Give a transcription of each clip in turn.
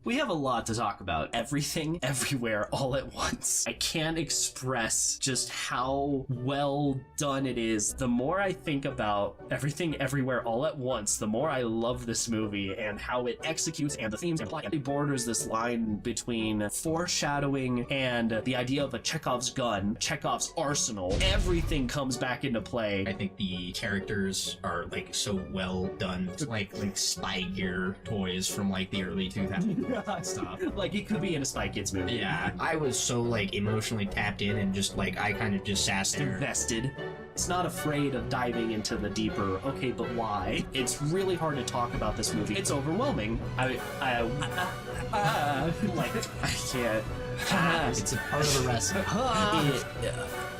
We have a lot to talk about. Everything, everywhere, all at once. I can't express just how well done it is. The more I think about everything, everywhere, all at once, the more I love this movie and how it executes and the themes and plot. It borders this line between foreshadowing and the idea of a Chekhov's gun, Chekhov's arsenal. Everything comes back into play. I think the characters are like so well done. It's like Spy Gear toys from like the early 2000s stuff. Like it could be in a Spy Kids movie. Yeah, I was so like emotionally tapped in and just like I kind of just sat there. Invested. It's not afraid of diving into the deeper, okay, but why? It's really hard to talk about this movie. It's overwhelming. I can't. It's a part of the wrestling.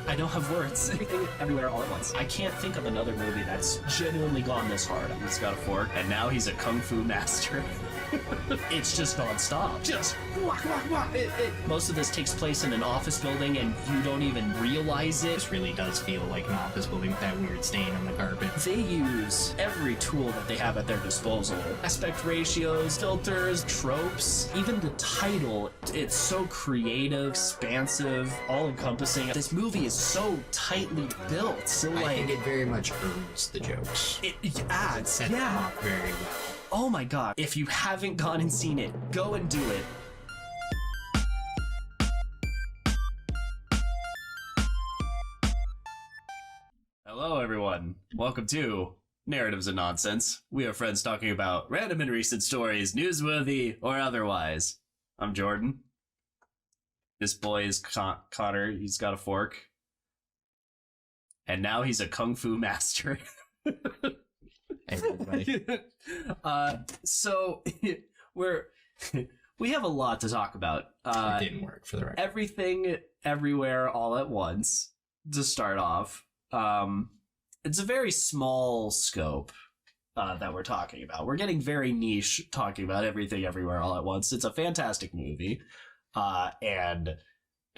I don't have words. Everything, everywhere, all at once. I can't think of another movie that's genuinely gone this hard. He's got a fork, and now he's a kung fu master. It's just non-stop. Just whack, whack, whack. Most of this takes place in an office building, and you don't even realize it. This really does feel like an office building with that weird stain on the carpet. They use every tool that they have at their disposal. Aspect ratios, filters, tropes, even the title. It's so creative, expansive, all-encompassing. This movie is so tightly built. So I think it very much earns the jokes. It adds, Sets them off very well. Oh my god, if you haven't gone and seen it, go and do it. Hello everyone, welcome to Narratives and Nonsense. We are friends talking about random and recent stories, newsworthy or otherwise. I'm Jordan. This boy is Connor, he's got a fork. And now he's a kung fu master. Everybody. So we have a lot to talk about. It didn't work for the record. Everything, everywhere, all at once. To start off, it's a very small scope that we're talking about. We're getting very niche talking about everything, everywhere, all at once. It's a fantastic movie, and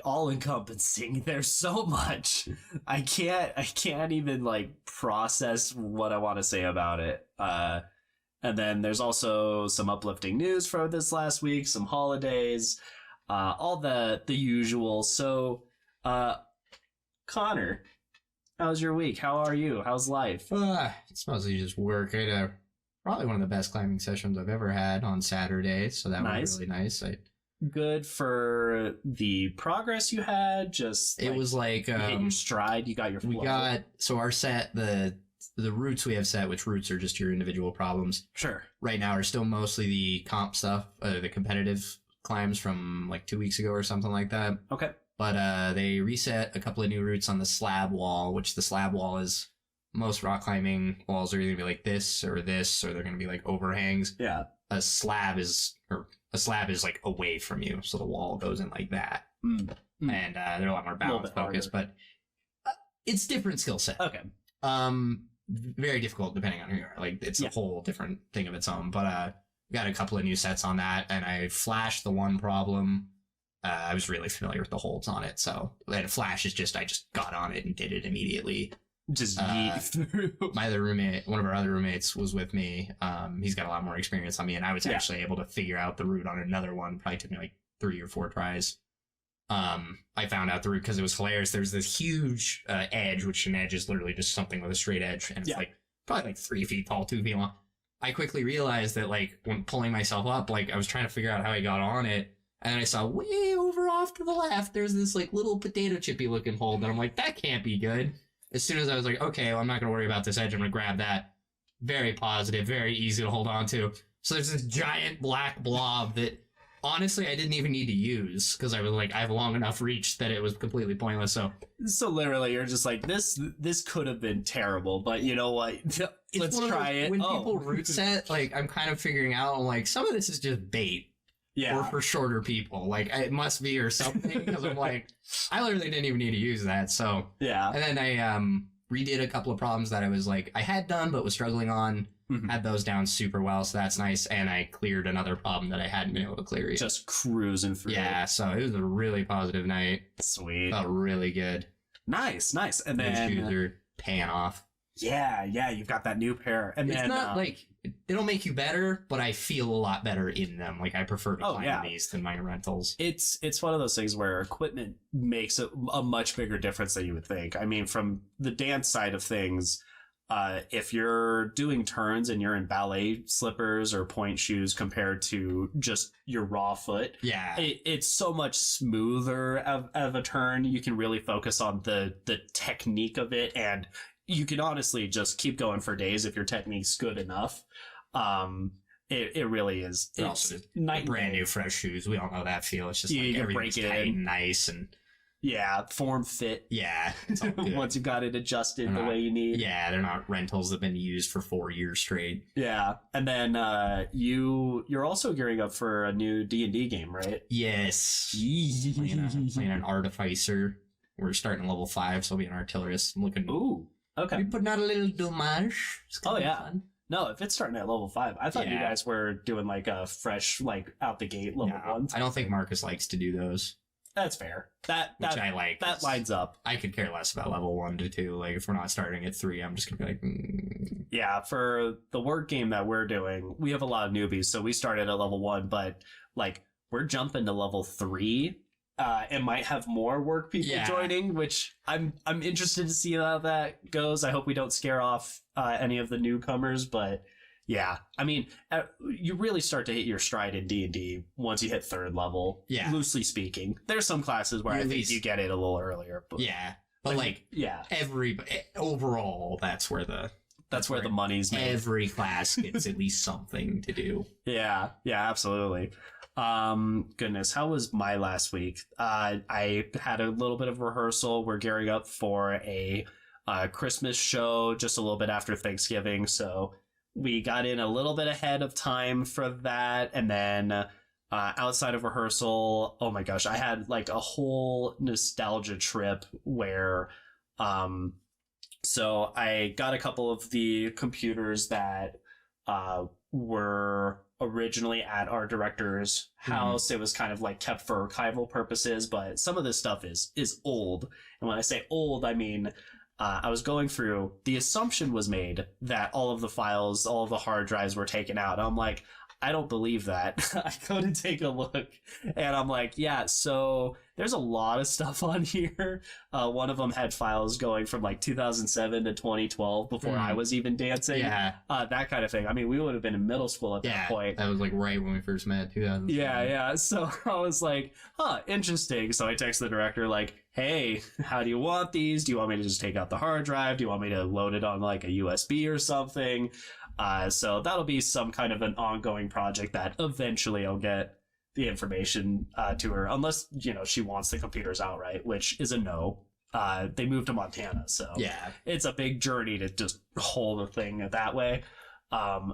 all-encompassing. There's so much. I can't even like process what I want to say about it. And then there's also some uplifting news for this last week, some holidays, all the usual. So, Connor, how's your week? How are you? How's life? It's mostly just work. I had probably one of the best climbing sessions I've ever had on Saturday, so that was really nice. Good for the progress you had. Just it was like you hit your stride. You got your flow. We got so our set the routes we have set, which routes are just your individual problems. Sure. Right now are still mostly the comp stuff, the competitive climbs from like 2 weeks ago or something like that. Okay. But they reset a couple of new routes on the slab wall, which the slab wall is most rock climbing walls are either gonna be like this, or they're gonna be like overhangs. Yeah. A slab is like away from you, so the wall goes in like that. And they're a lot more balance focused, but it's different skill set. Okay. Very difficult depending on who you are. Like it's a whole different thing of its own. But we got a couple of new sets on that, and I flashed the one problem. I was really familiar with the holds on it, so that flash is just I just got on it and did it immediately. Just yeet through. My other roommate, one of our other roommates, was with me. He's got a lot more experience on me, and I was actually able to figure out the route on another one. Probably took me like 3 or 4 tries. I found out the route because it was hilarious. There's this huge edge, which an edge is literally just something with a straight edge, and it's like probably like 3 feet tall, 2 feet long. I quickly realized that like when pulling myself up, like I was trying to figure out how I got on it, and then I saw way over off to the left, there's this like little potato chippy looking hold, and I'm like, that can't be good. As soon as I was like, okay, well, I'm not going to worry about this edge, I'm going to grab that. Very positive, very easy to hold on to. So there's this giant black blob that, honestly, I didn't even need to use, because I was like, I have long enough reach that it was completely pointless, so literally, you're just like, this could have been terrible, but you know what? Let's try it. When people route set, like, I'm kind of figuring out, like, some of this is just bait. Yeah. Or for shorter people. Like, it must be or something, because I'm like, I literally didn't even need to use that, so. Yeah. And then I redid a couple of problems that I was like, I had done but was struggling on. Had those down super well, so that's nice. And I cleared another problem that I hadn't been able to clear yet. Just cruising through. Yeah, so it was a really positive night. Sweet. Felt really good. Nice. And then shoes are paying off. Yeah, you've got that new pair. And it's then, not like they don't make you better, but I feel a lot better in them. Like I prefer to climb these than my rentals. It's one of those things where equipment makes a much bigger difference than you would think. I mean, from the dance side of things, if you're doing turns and you're in ballet slippers or point shoes compared to just your raw foot, it's so much smoother of a turn. You can really focus on the technique of it, and you can honestly just keep going for days if your technique's good enough. It really is. It's brand new fresh shoes. We all know that feel. It's just you like break it tight in. And nice and form fit. Yeah, it's all good. Once you've got it adjusted the way you need. Yeah, they're not rentals that have been used for 4 years straight. Yeah, and then you're also gearing up for a new D&D game, right? Yes. playing an artificer. We're starting level 5, so I'll be an artillerist. I'm looking. Ooh. Okay. We putting out a little domage. Oh yeah. Fun. No, if it's starting at level 5, I thought you guys were doing like a fresh, like out the gate level 1. I don't think Marcus likes to do those. That's fair. Which I like. That lines up. I could care less about level 1 to 2. Like if we're not starting at 3, I'm just gonna be like. Yeah, for the work game that we're doing, we have a lot of newbies, so we started at level 1, but like we're jumping to level 3. And might have more work people joining, which I'm interested to see how that goes. I hope we don't scare off any of the newcomers, but yeah, I mean, you really start to hit your stride in D&D once you hit 3rd level. Yeah, loosely speaking, there's some classes where I think you get it a little earlier. But overall, that's where the money's made. Every class gets at least something to do. Yeah, absolutely. Goodness, how was my last week? I had a little bit of rehearsal. We're gearing up for a Christmas show just a little bit after Thanksgiving, so we got in a little bit ahead of time for that. And then outside of rehearsal, oh my gosh, I had like a whole nostalgia trip where so I got a couple of the computers that were originally at our director's house. It was kind of like kept for archival purposes, but some of this stuff is old. And when I say old, I mean I was going through, the assumption was made that all of the files, all of the hard drives were taken out. I'm like, I don't believe that. I go to take a look and I'm like, yeah, so there's a lot of stuff on here. One of them had files going from like 2007 to 2012 before I was even dancing. Yeah. That kind of thing. I mean, we would have been in middle school at that point. That was like right when we first met, 2007. Yeah. So I was like, interesting. So I text the director like, hey, how do you want these? Do you want me to just take out the hard drive? Do you want me to load it on like a USB or something? So that'll be some kind of an ongoing project that eventually I'll get the information to her, unless, she wants the computers outright, which is a no. They moved to Montana, so it's a big journey to just hold a thing that way,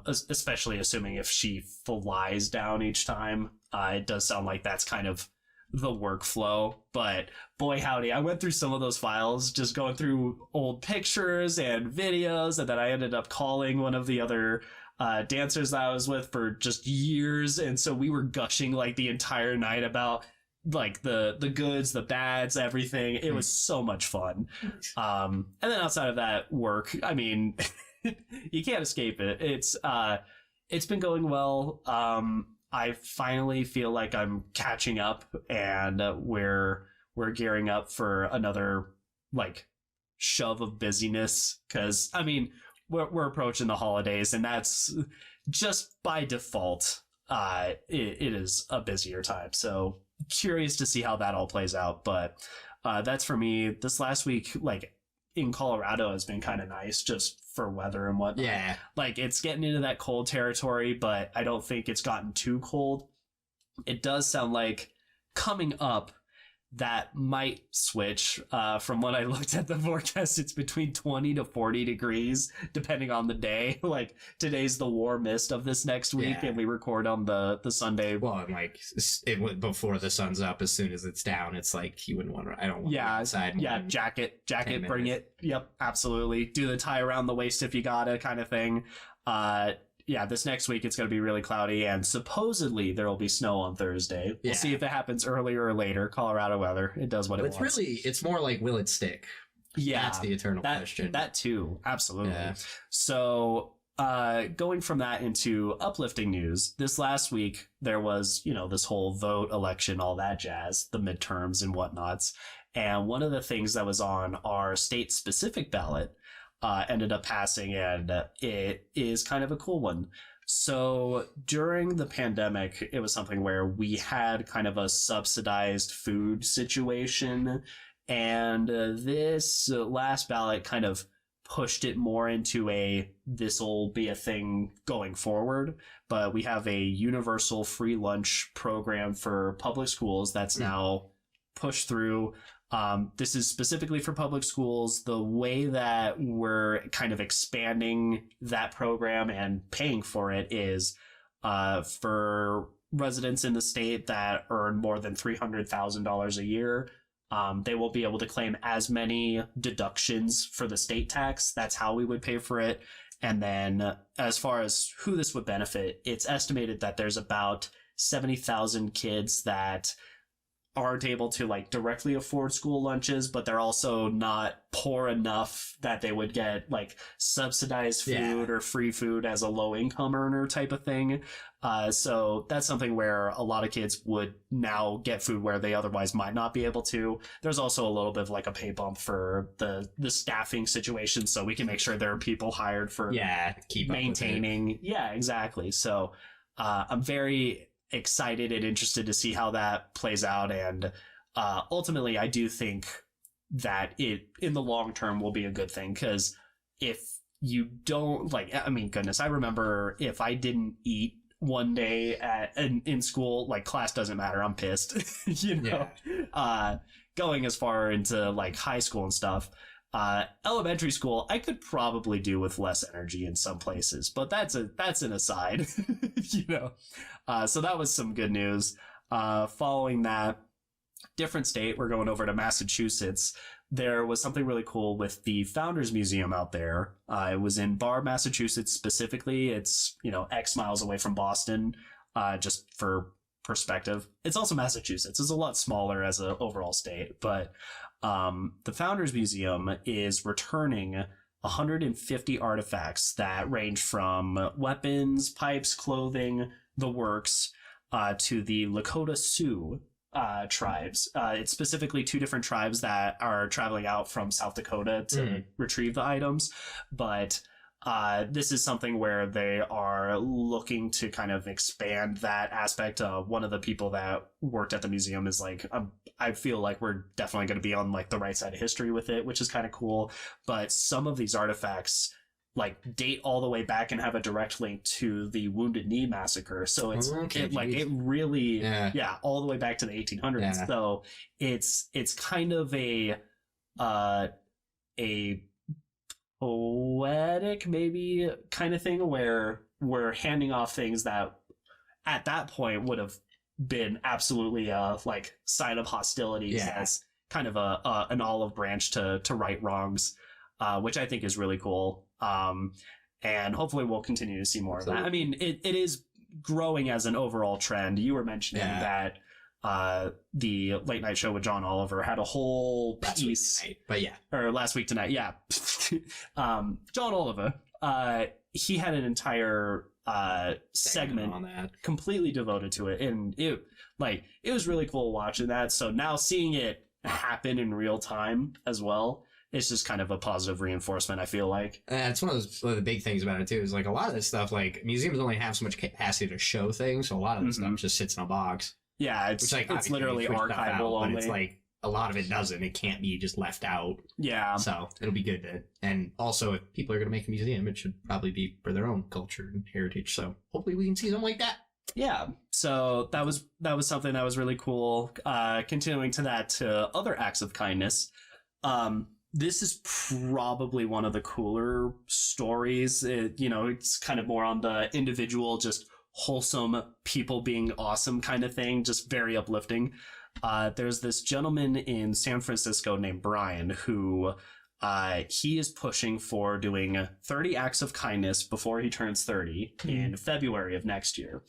especially assuming if she flies down each time. It does sound like that's kind of the workflow, but boy howdy, I went through some of those files, just going through old pictures and videos, and then I ended up calling one of the other dancers that I was with for just years, and so we were gushing like the entire night about like the goods, the bads, everything. It was so much fun. And then outside of that, work, I mean, you can't escape it. It's been going well. I finally feel like I'm catching up, and we're gearing up for another like shove of busyness, because I mean we're approaching the holidays, and that's just by default it is a busier time. So curious to see how that all plays out. But that's for me. This last week, like in Colorado, has been kind of nice just for weather and whatnot. Yeah. Like it's getting into that cold territory, but I don't think it's gotten too cold. It does sound like coming up that might switch. From when I looked at the forecast, it's between 20 to 40 degrees, depending on the day. Like today's the war mist of this next week, and we record on the Sunday. Well, and like before the sun's up, as soon as it's down, it's like you wouldn't want to. I don't want to go outside. Yeah, jacket, bring it. Yep, absolutely. Do the tie around the waist if you gotta, kind of thing. Yeah, this next week it's going to be really cloudy, and supposedly there will be snow on Thursday. We'll see if it happens earlier or later. Colorado weather, it does what it wants. It's more like, will it stick? Yeah, That's the eternal question. That too, absolutely. Yeah. So, going from that into uplifting news, this last week there was, this whole vote, election, all that jazz, the midterms and whatnots. And one of the things that was on our state specific ballot ended up passing, and it is kind of a cool one. So during the pandemic, it was something where we had kind of a subsidized food situation. And this last ballot kind of pushed it more into this will be a thing going forward. But we have a universal free lunch program for public schools that's now pushed through. This is specifically for public schools. The way that we're kind of expanding that program and paying for it is for residents in the state that earn more than $300,000 a year. They will be able to claim as many deductions for the state tax. That's how we would pay for it. And then as far as who this would benefit, it's estimated that there's about 70,000 kids that aren't able to directly afford school lunches, but they're also not poor enough that they would get subsidized food or free food as a low income earner type of thing. So that's something where a lot of kids would now get food where they otherwise might not be able to. There's also a little bit of a pay bump for the staffing situation, so we can make sure there are people hired for keep maintaining. Yeah, exactly. So I'm very excited and interested to see how that plays out, and ultimately I do think that it in the long term will be a good thing, because if you don't goodness, I remember if I didn't eat one day in school, class doesn't matter, I'm pissed. Going as far into high school and stuff, elementary school I could probably do with less energy in some places, but that's an aside. So that was some good news. Following that, different state, we're going over to Massachusetts. There was something really cool with the Founders Museum out there. It was in Barre, Massachusetts specifically. It's X miles away from Boston, just for perspective. It's also Massachusetts. It's a lot smaller as an overall state, but the Founders Museum is returning 150 artifacts that range from weapons, pipes, clothing, the works, to the Lakota Sioux tribes. It's specifically two different tribes that are traveling out from South Dakota to retrieve the items, but this is something where they are looking to kind of expand that aspect. One of the people that worked at the museum is I feel like we're definitely going to be on the right side of history with it, which is kind of cool. But some of these artifacts date all the way back and have a direct link to the Wounded Knee massacre. So it's it really all the way back to the 1800s. Yeah. So it's kind of a poetic maybe kind of thing where we're handing off things that at that point would have been absolutely sign of hostilities as kind of an olive branch to right wrongs, which I think is really cool. And hopefully we'll continue to see more of that. I mean, it is growing as an overall trend. You were mentioning that the Late Night Show with John Oliver had a whole piece, last week tonight. Yeah. John Oliver, he had an entire segment on that, completely devoted to it, and it was really cool watching that. So now seeing it happen in real time as well, it's just kind of a positive reinforcement, I feel like. It's one of the big things about it too, is a lot of this stuff, museums only have so much capacity to show things, so a lot of this stuff just sits in a box. Yeah, it's literally archival only. But it's a lot of it doesn't. It can't be just left out. Yeah. So it'll be good to, and also if people are going to make a museum, it should probably be for their own culture and heritage. So hopefully we can see something like that. Yeah. So that was something that was really cool. Continuing to that, to other acts of kindness. This is probably one of the cooler stories. It's kind of more on the individual, just wholesome people being awesome kind of thing, just very uplifting. There's this gentleman in San Francisco named Brian who he is pushing for doing 30 acts of kindness before he turns 30 in February of next year.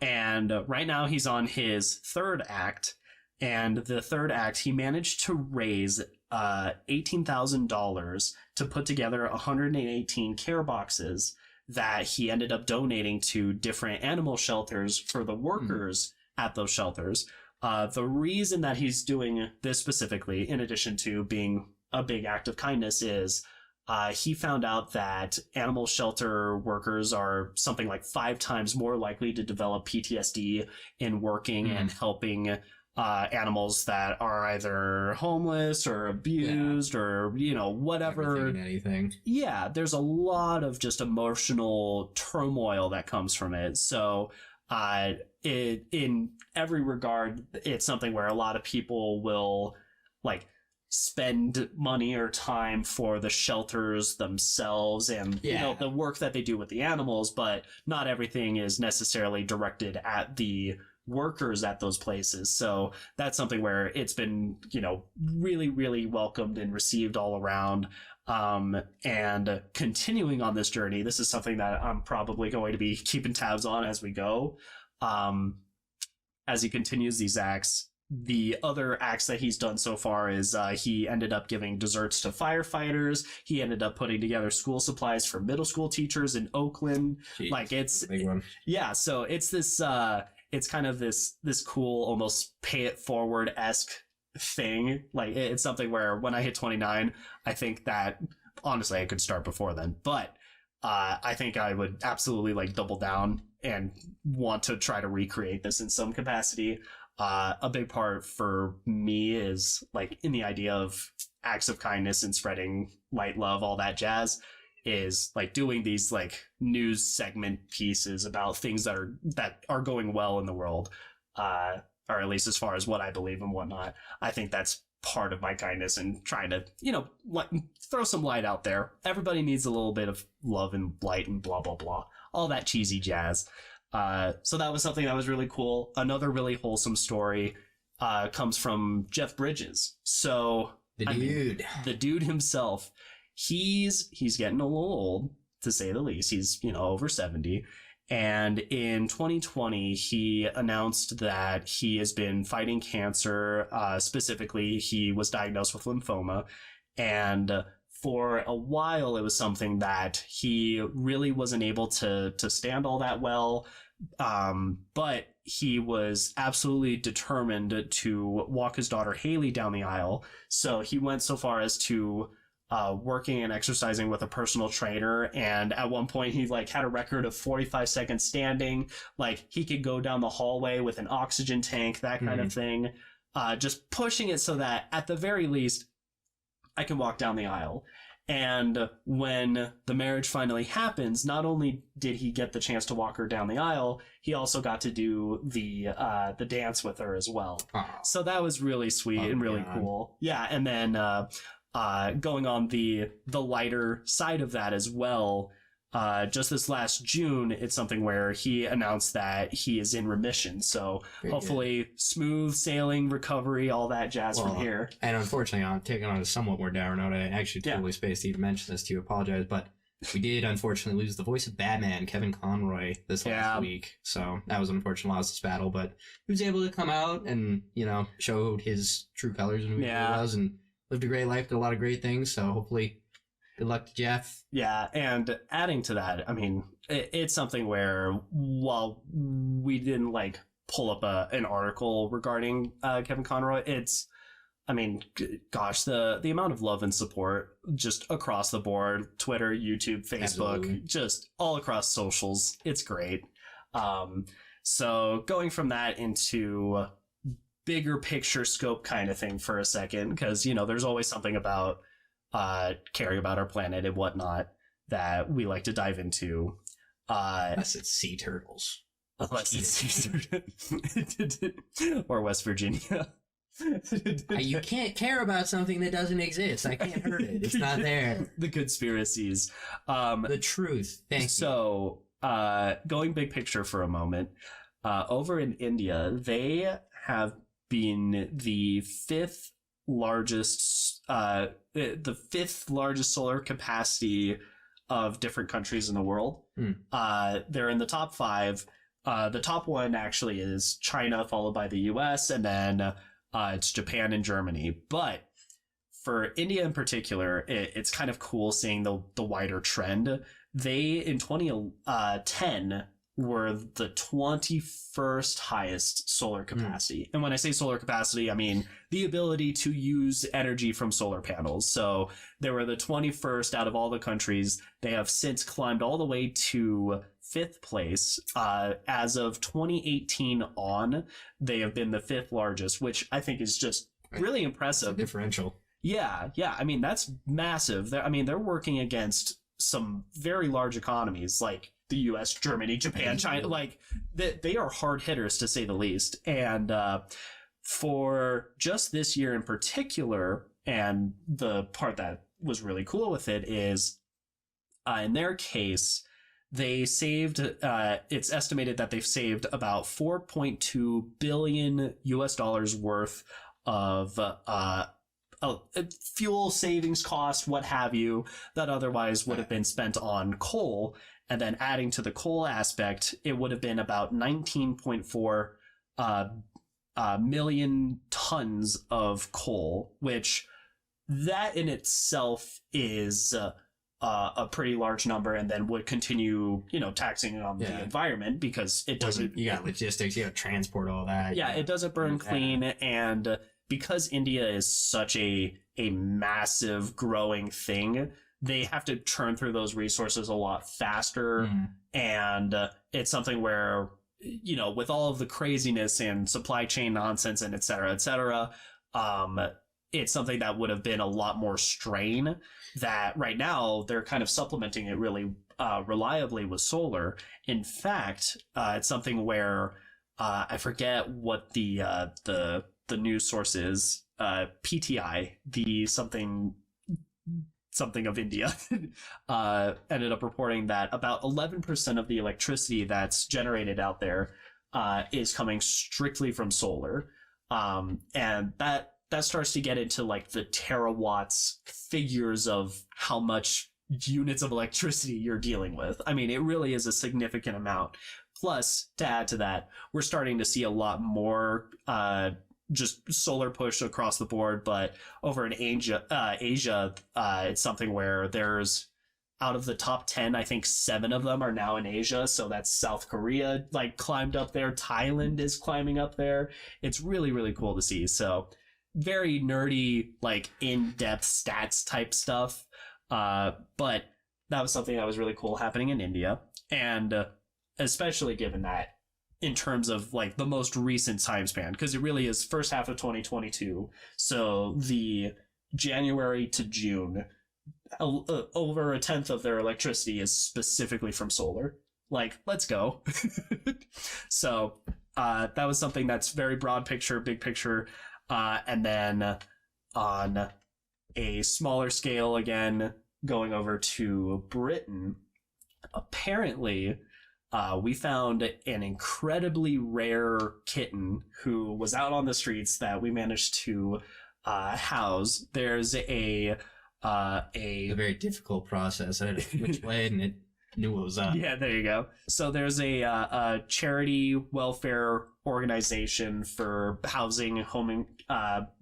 And right now he's on his third act. And the third act, he managed to raise $18,000 to put together 118 care boxes that he ended up donating to different animal shelters for the workers at those shelters. The reason that he's doing this specifically, in addition to being a big act of kindness, is he found out that animal shelter workers are something like 5 times more likely to develop PTSD in working and helping animals that are either homeless or abused or, whatever. Anything. Yeah, there's a lot of just emotional turmoil that comes from it. So in every regard, it's something where a lot of people will spend money or time for the shelters themselves and the work that they do with the animals, but not everything is necessarily directed at the workers at those places. So that's something where it's been, really, really welcomed and received all around. And continuing on this journey, this is something that I'm probably going to be keeping tabs on as we go. As he continues these acts, the other acts that he's done so far is he ended up giving desserts to firefighters. He ended up putting together school supplies for middle school teachers in Oakland. Jeez, it's a big one. Yeah, so it's this it's kind of this cool, almost pay it forward-esque thing. It's something where when I hit 29, I think that honestly I could start before then, but I think I would absolutely double down and want to try to recreate this in some capacity. A big part for me is in the idea of acts of kindness and spreading light, love, all that jazz, is doing these news segment pieces about things that are going well in the world, or at least as far as what I believe and whatnot. I think that's part of my kindness and trying to throw some light out there. Everybody needs a little bit of love and light and blah blah blah, all that cheesy jazz. So that was something that was really cool. Another really wholesome story comes from Jeff Bridges. So the dude himself, he's getting a little old, to say the least. He's over 70, and in 2020 he announced that he has been fighting cancer. Specifically, he was diagnosed with lymphoma, and for a while it was something that he really wasn't able to stand all that well. But he was absolutely determined to walk his daughter Haley down the aisle. So he went so far as to working and exercising with a personal trainer. And at one point he had a record of 45 seconds standing. He could go down the hallway with an oxygen tank, that kind of thing. Just pushing it so that at the very least I can walk down the aisle. And when the marriage finally happens, not only did he get the chance to walk her down the aisle, he also got to do the dance with her as well. Oh. So that was really sweet and really cool. Yeah, and then going on the lighter side of that as well, just this last June, it's something where he announced that he is in remission. So hopefully smooth sailing, recovery, all that jazz from here. And unfortunately, I'm taking on a somewhat more dour note. I actually totally spaced to even mention this to you. Apologize, but we did unfortunately lose the voice of Batman, Kevin Conroy, this last week. So that was an unfortunate loss, this battle, but he was able to come out and, showed his true colors and who he was and lived a great life, did a lot of great things. So hopefully, good luck to Jeff. Yeah, and adding to that, I mean, it's something where while we didn't pull up an article regarding Kevin Conroy, gosh, the amount of love and support just across the board, Twitter, YouTube, Facebook, just all across socials, it's great. So going from that into bigger picture scope kind of thing for a second, because, there's always something about caring about our planet and whatnot that we like to dive into. Unless it's sea turtles. Unless it's sea turtles. Or West Virginia. You can't care about something that doesn't exist. I can't hurt it. It's not there. The conspiracies. The truth. Thank you. So, going big picture for a moment, over in India, they have been the fifth largest solar capacity of different countries in the world. They're in the top 5. The top one actually is China, followed by the US, and then it's Japan and Germany. But for India in particular, it's kind of cool seeing the wider trend. They in 2010 were the 21st highest solar capacity. And when I say solar capacity, I mean the ability to use energy from solar panels. So they were the 21st out of all the countries. They have since climbed all the way to 5th place. As of 2018 on, they have been the 5th largest, which I think is just really impressive. It's a differential. Yeah. I mean, that's massive. They're working against some very large economies like the US, Germany, Japan, China. Like they are hard hitters to say the least. And for just this year in particular, and the part that was really cool with it is in their case, they saved, it's estimated that they've saved about $4.2 billion US dollars worth of fuel savings cost, what have you, that otherwise would have been spent on coal. And then adding to the coal aspect, it would have been about 19.4 million tons of coal, which that in itself is a pretty large number, and then would continue, taxing on the environment because it doesn't. You got logistics, you got to transport all that. Yeah, it doesn't burn clean, and because India is such a massive growing thing, they have to churn through those resources a lot faster. And it's something where, with all of the craziness and supply chain nonsense and et cetera, it's something that would have been a lot more strain that right now they're kind of supplementing it really reliably with solar. In fact, it's something where I forget what the news source is, PTI, the something of India, ended up reporting that about 11% of the electricity that's generated out there is coming strictly from solar. And that starts to get into like the terawatts figures of how much units of electricity you're dealing with. I mean, it really is a significant amount. Plus, to add to that, we're starting to see a lot more just solar push across the board, but over in Asia, it's something where there's, out of the top 10, I think 7 of them are now in Asia. So that's South Korea, like, climbed up there. Thailand is climbing up there. It's really, really cool to see. So very nerdy, like, in-depth stats type stuff. But that was something that was really cool happening in India. And especially given that in terms of like the most recent time span, because it really is first half of 2022. So the January to June, over a tenth of their electricity is specifically from solar. Like, let's go. So that was something that's very broad picture, big picture. And then on a smaller scale, again, going over to Britain, apparently we found an incredibly rare kitten who was out on the streets that we managed to house. There's a very difficult process. I had to switchblade and it knew what was up. Yeah, there you go. So there's a charity welfare organization for housing, homing,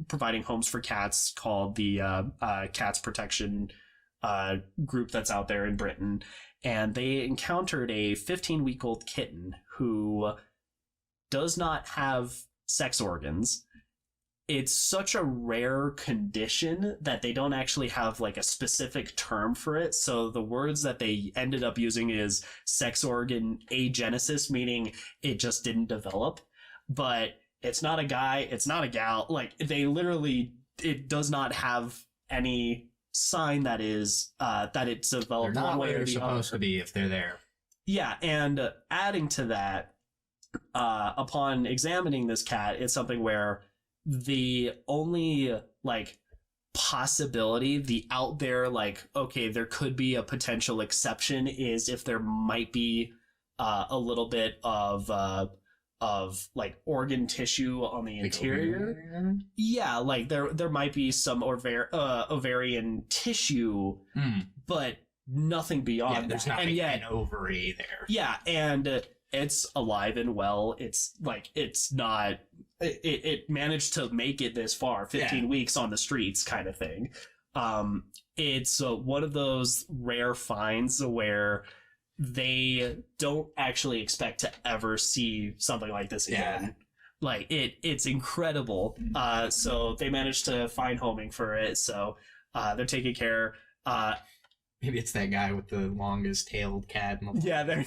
providing homes for cats called the Cats Protection group that's out there in Britain. And they encountered a 15-week-old kitten who does not have sex organs. It's such a rare condition that they don't actually have like a specific term for it. So the words that they ended up using is sex organ agenesis, meaning it just didn't develop. But it's not a guy, it's not a gal. Like, they literally, it does not have any sign that is that it's developed they're not one way where or they're the supposed other. to be if they're there. Yeah, and adding to that, upon examining this cat, it's something where the only like possibility, the out there like, okay, there could be a potential exception, is if there might be a little bit of like organ tissue on the interior. Ovarian? Yeah, like there might be some ovarian tissue, but nothing beyond there's that. not And yet, an ovary there. yeah, and it's alive and well. It's like, it's not it managed to make it this far, 15 weeks on the streets kind of thing. It's one of those rare finds where they don't actually expect to ever see something like this again. Like it's incredible. So they managed to find homing for it. So they're taking care. Maybe it's that guy with the longest tailed cat. Yeah,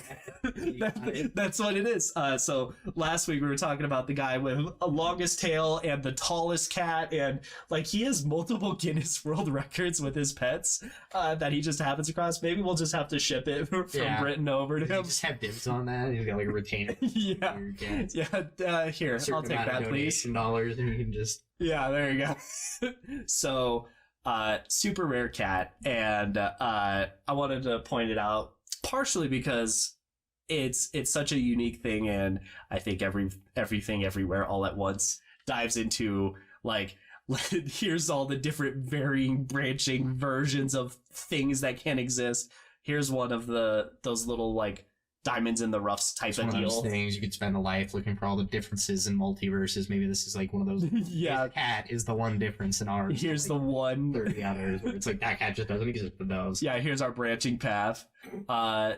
that's what it is. So last week we were talking about the guy with a longest tail and the tallest cat, and like he has multiple Guinness World Records with his pets that he just happens across. Maybe we'll just have to ship it from Britain over to him. Just have dibs on that. He's got like a retainer. Yeah. Here, I'll take that, please. $dollars, and you can just. Yeah, there you go. So. Super rare cat, and I wanted to point it out partially because it's such a unique thing, and I think everything everywhere all at once dives into like here's all the different varying branching versions of things that can exist. Here's one of those little like diamonds in the roughs type of deal. Those things you could spend a life looking for all the differences in multiverses. Maybe this is like one of those. Yeah, cat is the one difference in ours. Here's like the one. 30 others where it's like that cat just doesn't exist for those. Yeah, here's our branching path.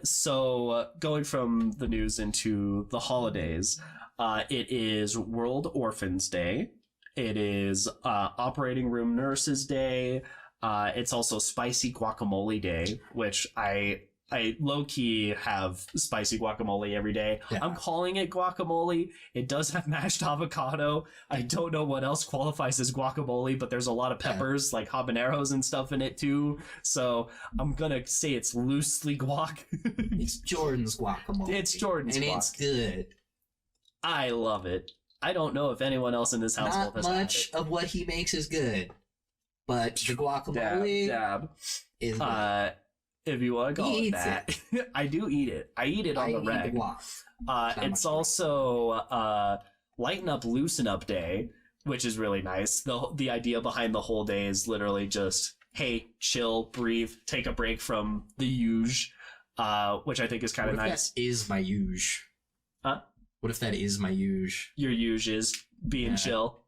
So going from the news into the holidays, it is World Orphans Day. It is Operating Room Nurses Day. It's also Spicy Guacamole Day, which I low-key have spicy guacamole every day. Yeah. I'm calling it guacamole. It does have mashed avocado. I don't know what else qualifies as guacamole, but there's a lot of peppers, like habaneros and stuff in it too. So I'm gonna say it's loosely guac. It's Jordan's guacamole. It's Jordan's guac. And it's good. I love it. I don't know if anyone else in this household has had it. Not much of what he makes is good, but the guacamole is good. If you want to call it that. I do eat it. I eat it on the reg. It's also Lighten Up, Loosen Up Day, which is really nice. The idea behind the whole day is literally just, hey, chill, breathe, take a break from the huge, which I think is kind of nice. What if that is my huge? Huh? What if that is my huge? Your huge is being chill.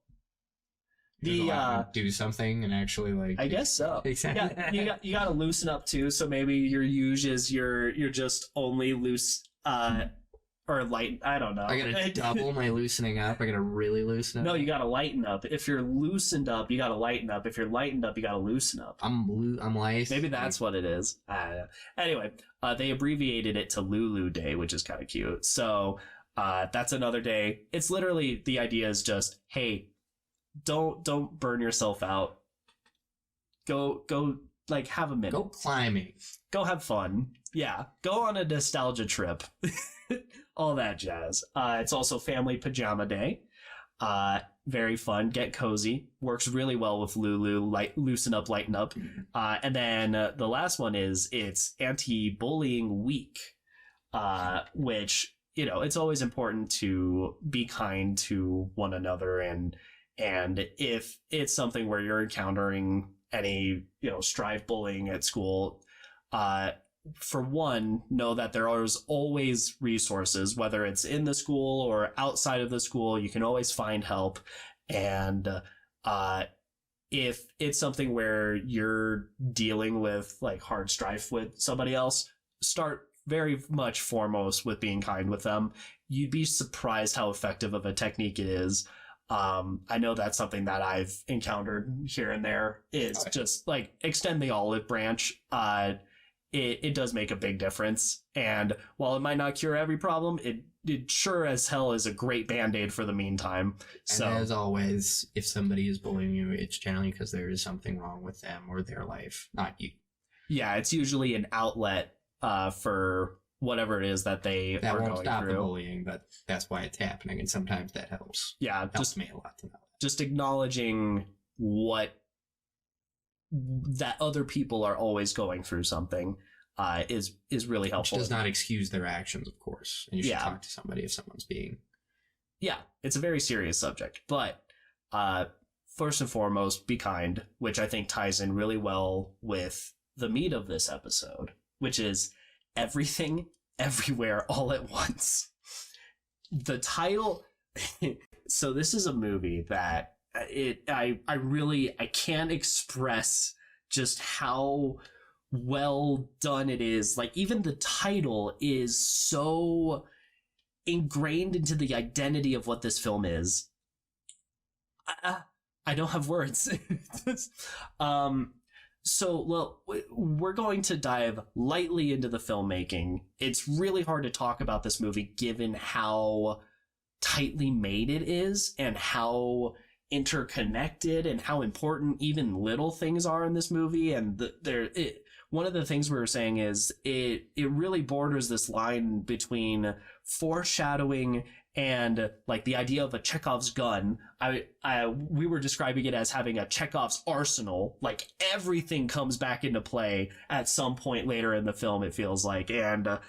Do something and actually like. I guess so. Exactly. You got to loosen up too. So maybe your huge is you're just only loose or light. I don't know. I gotta double my loosening up. I gotta really loosen up. No, you gotta lighten up. If you're loosened up, you gotta lighten up. If you're lightened up, you gotta loosen up. I'm light. Maybe that's what it is. Anyway, they abbreviated it to Lulu Day, which is kind of cute. So that's another day. It's literally the idea is just, hey, don't burn yourself out. Go like have a minute. Go climbing. Go have fun. Yeah. Go on a nostalgia trip. All that jazz. It's also Family Pajama Day. Very fun. Get cozy. Works really well with Lulu. Loosen up, lighten up. And then the last one is it's Anti-Bullying Week, which, you know, it's always important to be kind to one another, and if it's something where you're encountering any, you know, strife, bullying at school, for one, know that there are always resources, whether it's in the school or outside of the school. You can always find help. And if it's something where you're dealing with like hard strife with somebody else, start very much foremost with being kind with them. You'd be surprised how effective of a technique it is. I know that's something that I've encountered here and there. It's just like extend the olive branch. It does make a big difference. And while it might not cure every problem, it sure as hell is a great Band-Aid for the meantime. So, and as always, if somebody is bullying you, it's generally because there is something wrong with them or their life, not you. Yeah, it's usually an outlet for whatever it is that they are going through. That won't stop the bullying, but that's why it's happening, and sometimes that helps. Yeah, helps me a lot to know that. Just acknowledging that other people are always going through something is really helpful. Which does not excuse their actions, of course. And you should talk to somebody if someone's being. Yeah, it's a very serious subject, but first and foremost, be kind, which I think ties in really well with the meat of this episode, which is everything, everywhere, all at once. The title, So this is a movie that I can't express just how well done it is. Like, even the title is so ingrained into the identity of what this film is. I don't have words. So, well, we're going to dive lightly into the filmmaking. It's really hard to talk about this movie given how tightly made it is and how interconnected and how important even little things are in this movie. And one of the things we were saying is it really borders this line between foreshadowing and like the idea of a Chekhov's gun. We were describing it as having a Chekhov's arsenal. Like, everything comes back into play at some point later in the film, it feels like. And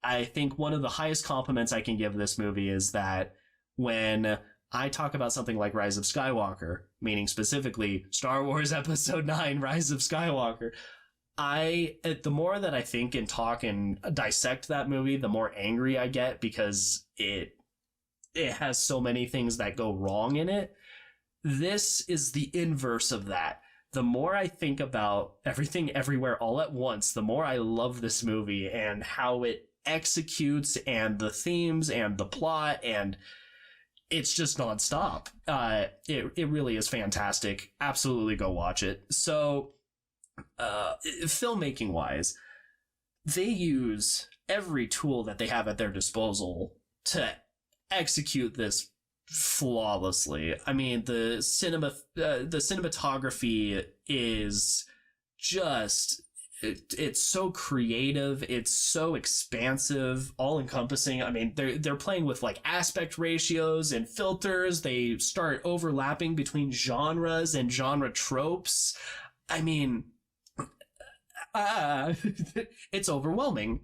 I think one of the highest compliments I can give this movie is that when I talk about something like Rise of Skywalker, meaning specifically Star Wars Episode 9, Rise of Skywalker, the more that I think and talk and dissect that movie, the more angry I get, because it has so many things that go wrong in it. This is the inverse of that. The more I think about Everything Everywhere All at Once, the more I love this movie and how it executes, and the themes and the plot, and it's just nonstop. It really is fantastic. Absolutely go watch it. So, filmmaking wise, they use every tool that they have at their disposal to execute this flawlessly. I mean, the cinematography is just, it's so creative, it's so expansive, all encompassing. I mean, they're playing with like aspect ratios and filters. They start overlapping between genres and genre tropes. I mean, it's overwhelming.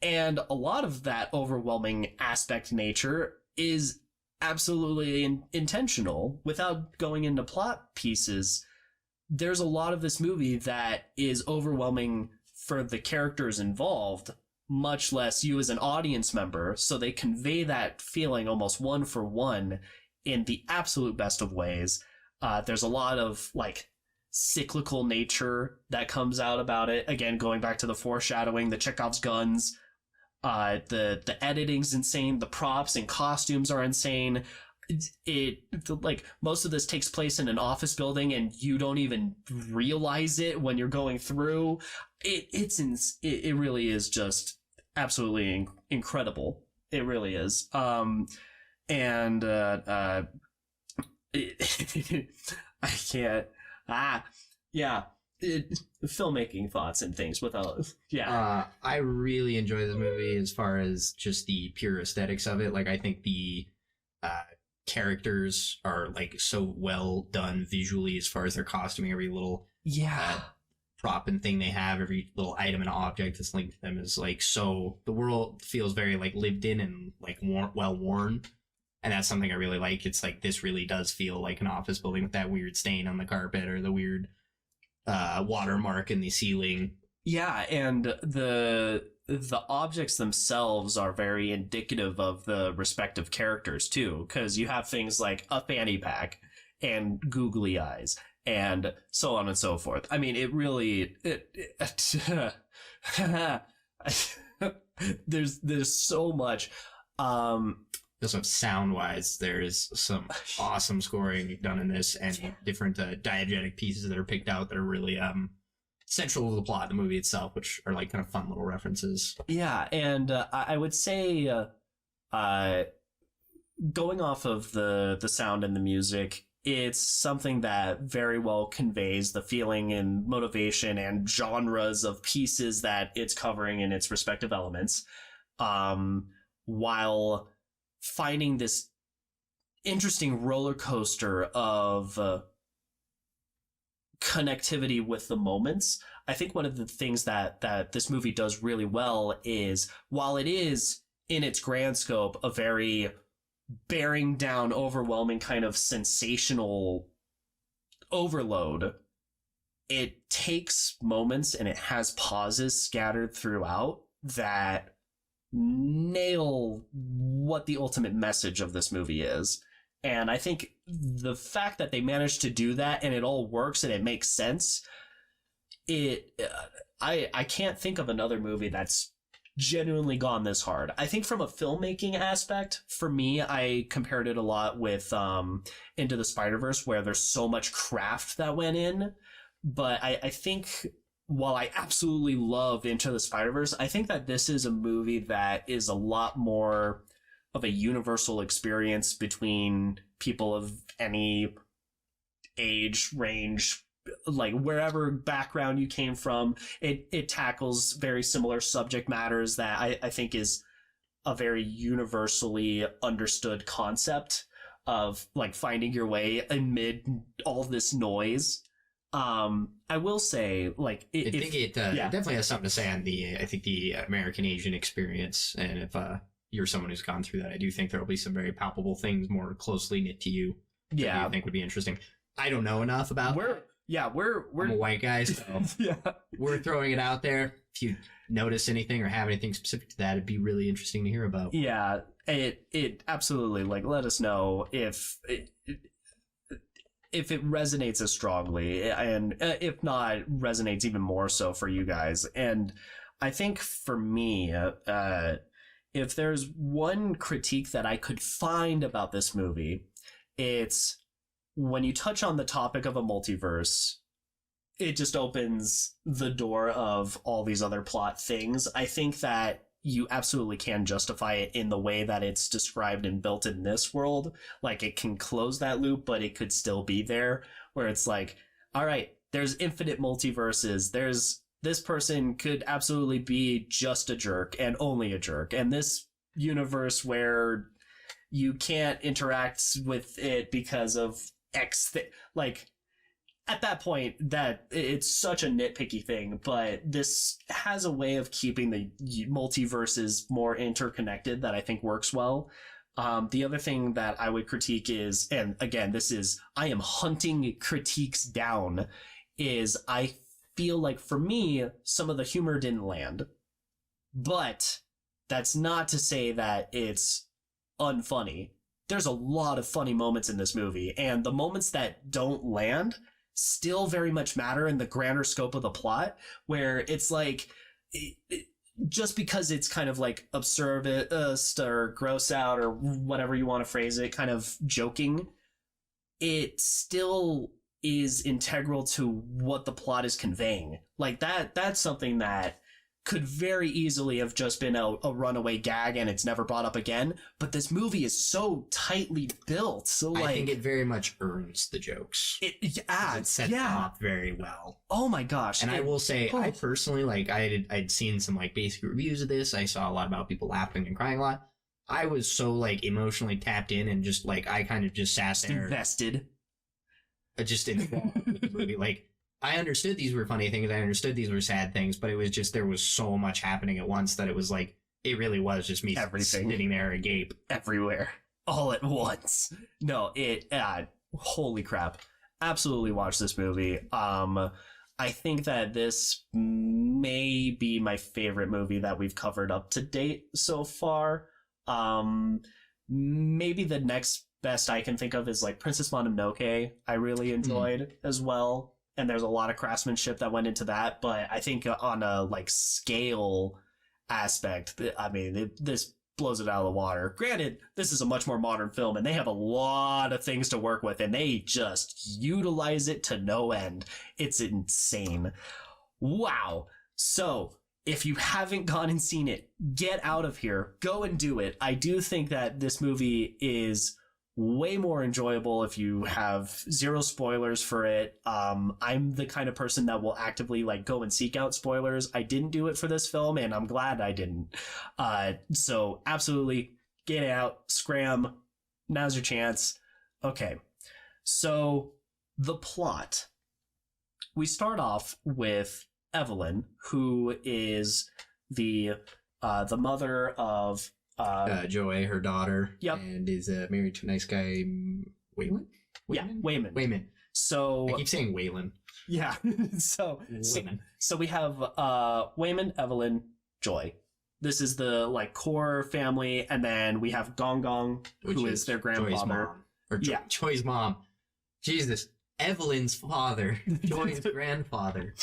And a lot of that overwhelming aspect nature is absolutely intentional. Without going into plot pieces, there's a lot of this movie that is overwhelming for the characters involved, much less you as an audience member. So they convey that feeling almost one for one in the absolute best of ways. There's a lot of like cyclical nature that comes out about it. Again, going back to the foreshadowing, the Chekhov's guns, the editing's insane, the props and costumes are insane. It like, most of this takes place in an office building and you don't even realize it when you're going through. It really is just absolutely incredible. It really is. I can't. Yeah. Filmmaking thoughts and things without. Yeah. I really enjoy this movie as far as just the pure aesthetics of it. Like, I think the characters are like so well done visually as far as their costuming. Every little prop and thing they have, every little item and object that's linked to them is like, so the world feels very like lived in and like well worn. And that's something I really like. It's like, this really does feel like an office building with that weird stain on the carpet or the weird watermark in the ceiling. Yeah, and the objects themselves are very indicative of the respective characters too, because you have things like a fanny pack and googly eyes and so on and so forth. I mean, it really there's so much. Also, sound-wise, there is some awesome scoring done in this, and different diegetic pieces that are picked out that are really central to the plot of the movie itself, which are like kind of fun little references. Yeah, and I would say, going off of the sound and the music, it's something that very well conveys the feeling and motivation and genres of pieces that it's covering in its respective elements, while finding this interesting roller coaster of connectivity with the moments. I think one of the things that this movie does really well is, while it is in its grand scope a very bearing down, overwhelming kind of sensational overload, it takes moments and it has pauses scattered throughout that nail what the ultimate message of this movie is. And I think the fact that they managed to do that and it all works and it makes sense, I can't think of another movie that's genuinely gone this hard. I think from a filmmaking aspect, for me, I compared it a lot with Into the Spider-Verse, where there's so much craft that went in. But I think while I absolutely love Into the Spider-Verse, I think that this is a movie that is a lot more of a universal experience between people of any age range, like wherever background you came from. It tackles very similar subject matters that I think is a very universally understood concept of like finding your way amid all this noise. I will say, like, I think it definitely has something to say on the American Asian experience. And if you're someone who's gone through that, I do think there will be some very palpable things more closely knit to you. That I think would be interesting. I don't know enough about. I'm a white guy, so we're throwing it out there. If you notice anything or have anything specific to that, it'd be really interesting to hear about. Yeah, it absolutely, like, let us know if it resonates as strongly, and if not, resonates even more so for you guys. And I think for me, if there's one critique that I could find about this movie, it's when you touch on the topic of a multiverse, it just opens the door of all these other plot things. I think that you absolutely can justify it in the way that it's described and built in this world. Like, it can close that loop, but it could still be there, where it's like, all right, there's infinite multiverses. This person could absolutely be just a jerk and only a jerk. And this universe where you can't interact with it because of X thing. Like, at that point, that it's such a nitpicky thing, but this has a way of keeping the multiverses more interconnected that I think works well. The other thing that I would critique is, and again, I am hunting critiques down, is I feel like for me, some of the humor didn't land. But that's not to say that it's unfunny. There's a lot of funny moments in this movie, and the moments that don't land still very much matter in the grander scope of the plot, where it's like, just because it's kind of like absurdist or gross out or whatever you want to phrase it, kind of joking, it still is integral to what the plot is conveying. Like, that's something that could very easily have just been a runaway gag and it's never brought up again. But this movie is so tightly built. So, like, I think it very much earns the jokes. It sets them up very well. Oh my gosh. And I will say, I personally, like, I'd seen some like basic reviews of this. I saw a lot about people laughing and crying a lot. I was so like emotionally tapped in and just like, I kind of just sat there. Invested. Just in the movie. Like, I understood these were funny things. I understood these were sad things, but it was just, there was so much happening at once that it was like, it really was just me sitting there agape. Everywhere. All at once. No, holy crap. Absolutely watch this movie. I think that this may be my favorite movie that we've covered up to date so far. Maybe the next best I can think of is like Princess Mononoke. I really enjoyed as well. And there's a lot of craftsmanship that went into that. But I think on a like scale aspect, I mean, this blows it out of the water. Granted, this is a much more modern film and they have a lot of things to work with and they just utilize it to no end. It's insane. Wow. So if you haven't gone and seen it, get out of here. Go and do it. I do think that this movie is way more enjoyable if you have zero spoilers for it. I'm the kind of person that will actively like go and seek out spoilers. I didn't do it for this film and I'm glad I didn't. So absolutely get out, scram. Now's your chance. Okay. So the plot. We start off with Evelyn, who is the mother of Joey, her daughter, yep, and is married to a nice guy, Waylon? Yeah, Wayman. So I keep saying Waylon. Yeah. So we have Wayman, Evelyn, Joy. this is the like core family, and then we have Gong Gong, who is their grandfather. Joy's mom. Or Joy's mom. Jesus. Evelyn's father. Joy's grandfather.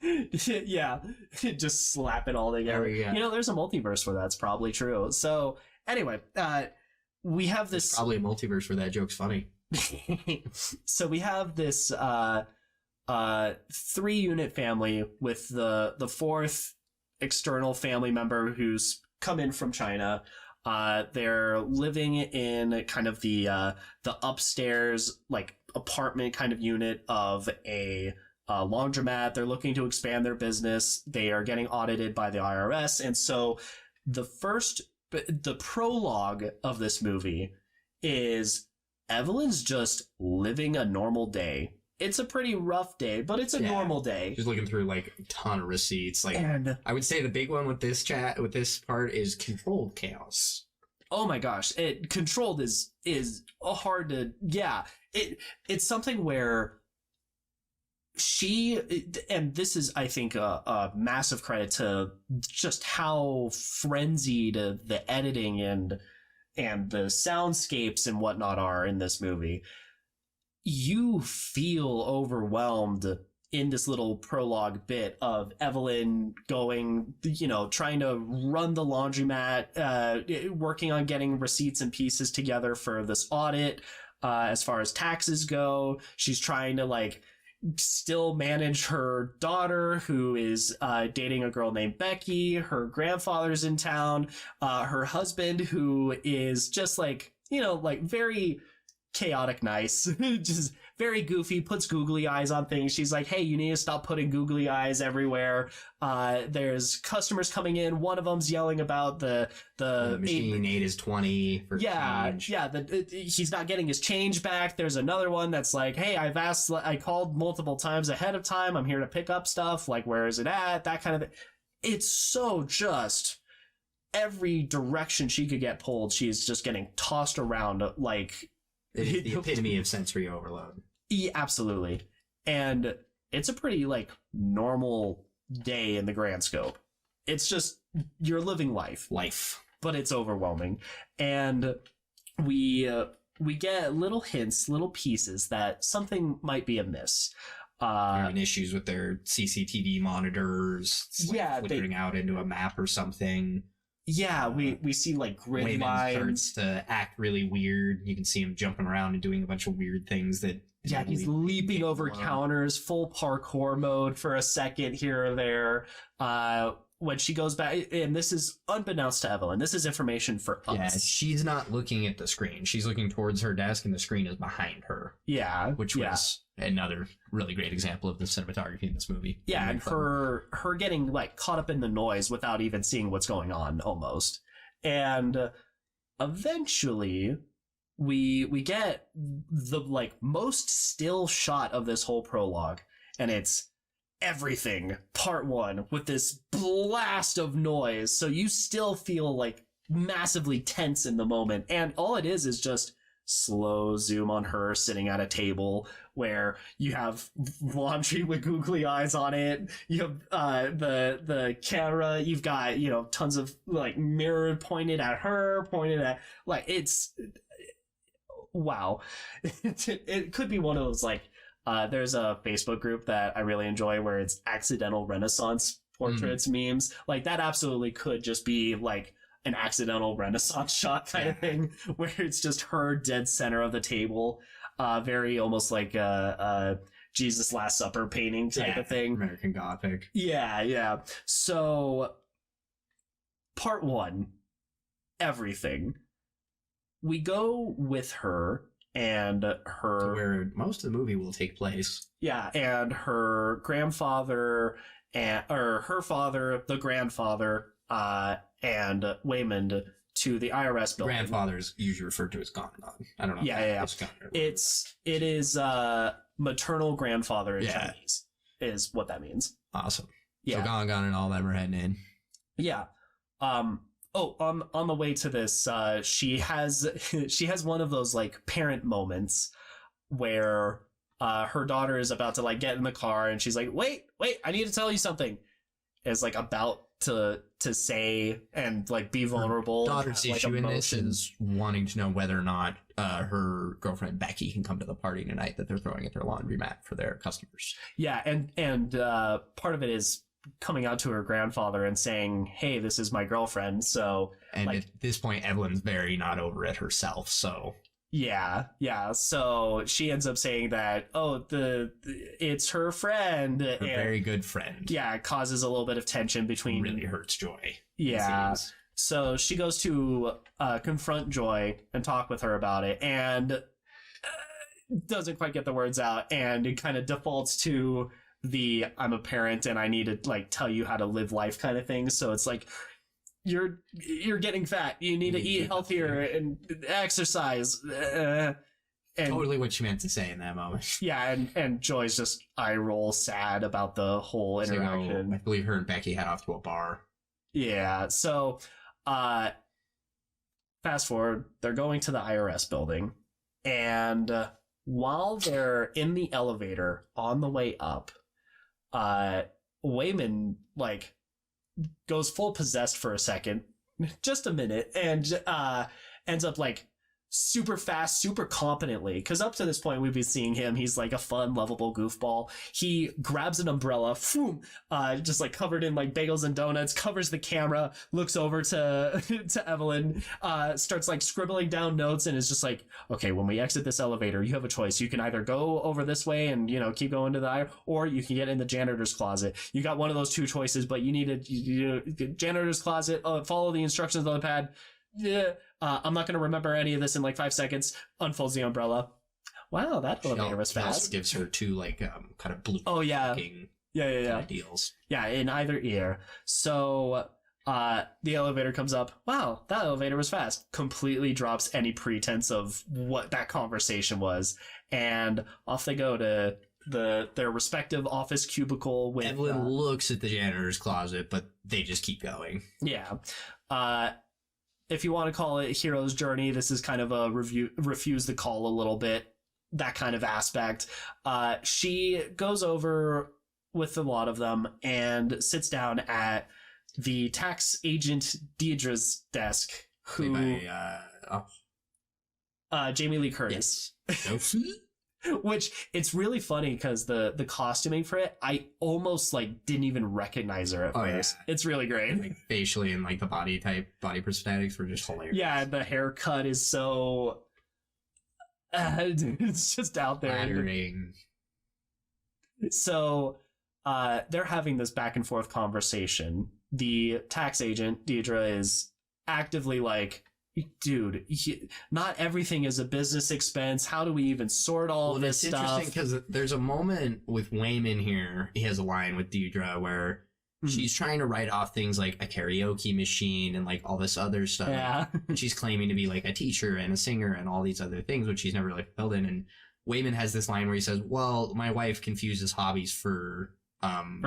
Yeah. Just slap it all together. Yeah. You know, there's a multiverse where that's probably true. So anyway, we have this. There's probably a multiverse where that joke's funny. So we have this 3-unit family with the fourth external family member who's come in from China. They're living in kind of the upstairs like apartment kind of unit of a laundromat. They're looking to expand their business. They are getting audited by the IRS, and so the prologue of this movie is Evelyn's just living a normal day. It's a pretty rough day, but it's a normal day. She's looking through like a ton of receipts. Like, and I would say the big one with this part is controlled chaos. Oh my gosh, controlled is hard to it's something where and this is I think a massive credit to just how frenzied the editing and the soundscapes and whatnot are in this movie. You feel overwhelmed in this little prologue bit of Evelyn going, trying to run the laundromat, working on getting receipts and pieces together for this audit. As far as taxes go, she's trying to still manage her daughter who is dating a girl named Becky. Her grandfather's in town. Her husband who is just very chaotic nice, just very goofy, puts googly eyes on things. She's like, hey, you need to stop putting googly eyes everywhere. There's customers coming in. One of them's yelling about the machine 8 is 20 for change. He's not getting his change back. There's another one that's like, hey, I called multiple times ahead of time. I'm here to pick up stuff. Like, where is it at? That kind of thing. It's so just every direction she could get pulled, she's just getting tossed around like the epitome of sensory overload. Yeah, absolutely. And it's a pretty normal day in the grand scope. It's just you're living life, but it's overwhelming. And we get little hints, little pieces that something might be amiss. Having issues with their CCTV monitors, flickering out into a map or something. Yeah, we see grid Wayman lines. Starts to act really weird. You can see him jumping around and doing a bunch of weird things that. Yeah, he's leaping over counters, full parkour mode for a second here or there. When she goes back, and this is unbeknownst to Evelyn, this is information for us. Yeah, she's not looking at the screen. She's looking towards her desk, and the screen is behind her. Yeah, which was another really great example of the cinematography in this movie. Yeah, and her getting caught up in the noise without even seeing what's going on, almost. And eventually, we get the most still shot of this whole prologue, and it's everything part 1 with this blast of noise, so you still feel massively tense in the moment, and all it is just slow zoom on her sitting at a table where you have laundry with googly eyes on it, you have the camera, you've got tons of mirror pointed at her, it's wow. It could be one of those there's a Facebook group that I really enjoy where it's accidental Renaissance portraits memes. That absolutely could just be an accidental Renaissance shot kind of thing where it's just her dead center of the table. Very almost like a Jesus Last Supper painting type of thing. American Gothic. Yeah. So part 1, everything. We go with her and her where most of the movie will take place. Yeah, and her grandfather or her father, the grandfather, and Waymond to the IRS building. Grandfather's usually referred to as Gone. I don't know. Yeah. It is maternal grandfather in Chinese is what that means. Awesome. Yeah. So Gone and all them are heading in. Yeah. On the way to this, she has one of those parent moments where her daughter is about to get in the car and she's like, wait, I need to tell you something. It's about to say and like be vulnerable. Daughter's like, issue in this emotion. is wanting to know whether or not her girlfriend Becky can come to the party tonight that they're throwing at their laundromat for their customers. Yeah, and part of it is coming out to her grandfather and saying, "Hey, this is my girlfriend." So, And like, at this point, Evelyn's very not over it herself. So yeah. So she ends up saying that, "Oh, it's her friend." her very good friend. Yeah, it causes a little bit of tension between. Really hurts Joy. Yeah. It seems. So she goes to confront Joy and talk with her about it, and doesn't quite get the words out, and it kind of defaults to the "I'm a parent and I need to like tell you how to live life" kind of thing. So it's like you're getting fat. You need to eat healthier and exercise. And Totally what she meant to say in that moment. yeah, and Joy's just eye roll sad about the whole So, interaction. I believe her and Becky head off to a bar. Yeah. So fast forward, they're going to the IRS building, and while they're in the elevator on the way up, Wayman like goes full possessed for a second, just a minute, and ends up like super fast, super competently, because up to this point we've been seeing him, he's like a fun, lovable goofball. He grabs an umbrella, just like covered in like bagels and donuts, covers the camera, looks over to to Evelyn, starts like scribbling down notes, and is just like, "Okay, when we exit this elevator, you have a choice. You can either go over this way and keep going to the aisle, or you can get in the janitor's closet. You got one of those two choices, but you need a janitor's closet. Follow the instructions on the pad." Yeah. I'm not going to remember any of this in like 5 seconds. Unfolds the umbrella. Wow, that elevator was She also fast. gives her two like kind of blue. Oh yeah, looking yeah. deals. Yeah, in either ear. So the elevator comes up. Wow, that elevator was fast. Completely drops any pretense of what that conversation was, and off they go to their respective office cubicle with Evelyn looks at the janitor's closet, but they just keep going. Yeah. If you want to call it hero's journey, this is kind of a refuse the call a little bit, that kind of aspect. She goes over with a lot of them and sits down at the tax agent Deidre's desk, who Played by, Jamie Lee Curtis. yes. Which it's really funny because the costuming for it, I almost like didn't even recognize her at first. Yeah. It's really great. Like facially and like the body prosthetics were just hilarious. Yeah, the haircut is so it's just out there. Flattering. So they're having this back and forth conversation. The tax agent Deidre is actively like, "Dude, not everything is a business expense. How do we even sort all this it's stuff?" interesting because there's a moment with Wayman here. He has a line with Deidre where she's trying to write off things like a karaoke machine and like all this other stuff. Yeah. And she's claiming to be like a teacher and a singer and all these other things, which she's never really filled in. And Wayman has this line where he says, "Well, my wife confuses hobbies for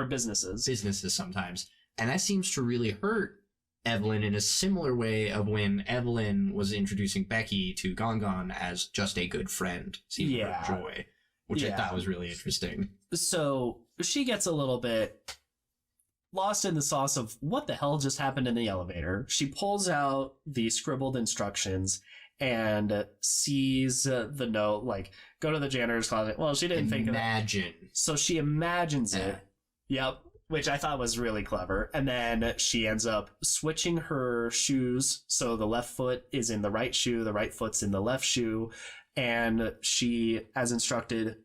businesses sometimes," and that seems to really hurt Evelyn in a similar way of when Evelyn was introducing Becky to Gongon as just a good friend, seeing her joy, which I thought was really interesting. So she gets a little bit lost in the sauce of what the hell just happened in the elevator. She pulls out the scribbled instructions and sees the note, like, "Go to the janitor's closet." Well, she didn't think of it. So she imagines it. Yep. Which I thought was really clever. And then she ends up switching her shoes. So the left foot is in the right shoe, the right foot's in the left shoe. And she, as instructed,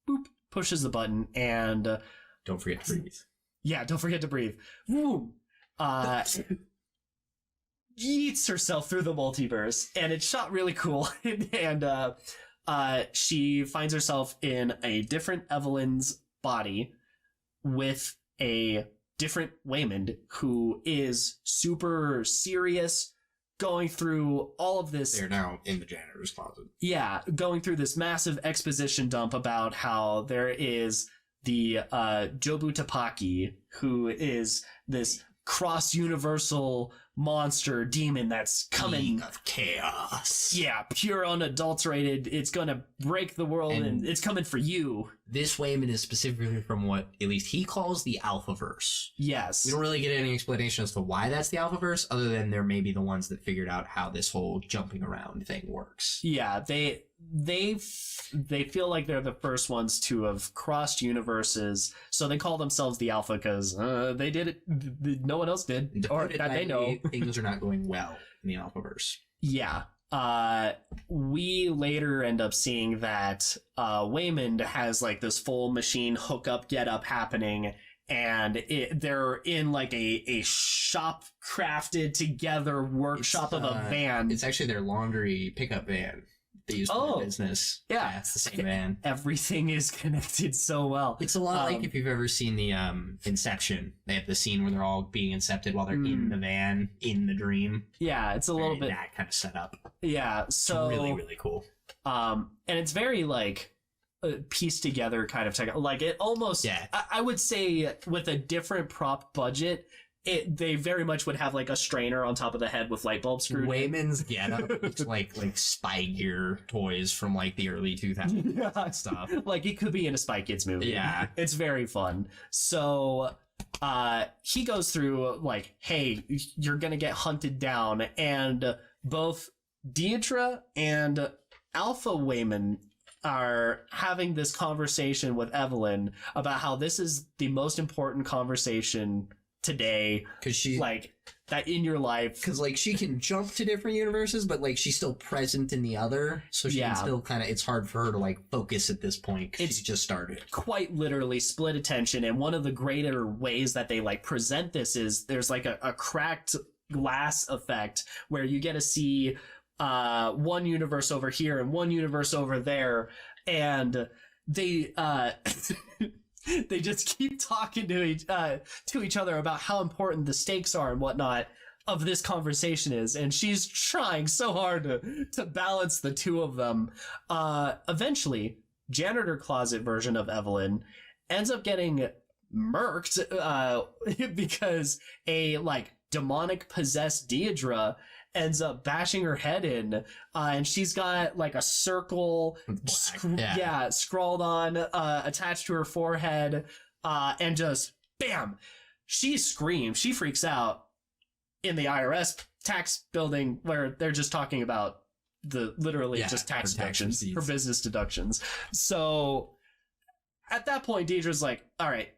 boop, pushes the button and... don't forget to breathe. Yeah, don't forget to breathe. Boom. Yeets herself through the multiverse. And it's shot really cool. And she finds herself in a different Evelyn's body with a different Waymond who is super serious, going through all of this. They're now in the janitor's closet. Yeah, going through this massive exposition dump about how there is the Jobu Tapaki, who is this cross-universal monster demon that's coming Being of chaos. yeah, pure unadulterated. It's gonna break the world and it's coming for you. This Wayman is specifically from what at least he calls the Alphaverse. Yes. We don't really get any explanation as to why that's the Alphaverse, other than they're maybe the ones that figured out how this whole jumping around thing works. Yeah, they feel like they're the first ones to have crossed universes, so they call themselves the Alpha because they did it. No one else did, or that they know. Things are not going well in the Alphaverse. Yeah. We later end up seeing that Waymond has like this full machine hookup get up happening, and they're in like a shop crafted together workshop of a van. It's actually their laundry pickup van they use for their business. Yeah, it's the same van. Everything is connected so well. It's a lot like if you've ever seen the Inception. They have the scene where they're all being incepted while they're in the van in the dream. Yeah, it's a little bit that kind of setup. Yeah, so it's really, really cool. And it's very like pieced together kind of tech. Like it almost, I would say, with a different prop budget, they very much would have like a strainer on top of the head with light bulbs screwed. Waymond's getup looks like Spy Gear toys from like the early 2000s stuff. Like it could be in a Spy Kids movie. Yeah, it's very fun. So he goes through like, hey, you're gonna get hunted down, and both Deidre and Alpha Waymond are having this conversation with Evelyn about how this is the most important conversation today, because she like that in your life, because like she can jump to different universes, but like she's still present in the other, so she can still kind of, it's hard for her to like focus at this point because she's just started. Quite literally split attention, and one of the greater ways that they like present this is there's like a cracked glass effect where you get to see one universe over here and one universe over there, and they they just keep talking to each other about how important the stakes are and whatnot of this conversation is, and she's trying so hard to balance the two of them. Eventually, janitor closet version of Evelyn ends up getting murked because a like demonic possessed Deidre ends up bashing her head in, and she's got like a circle scrawled on attached to her forehead, and just bam, she screams, she freaks out in the IRS tax building where they're just talking about the just tax deductions, her business deductions. So at that point, Deidre's like, all right,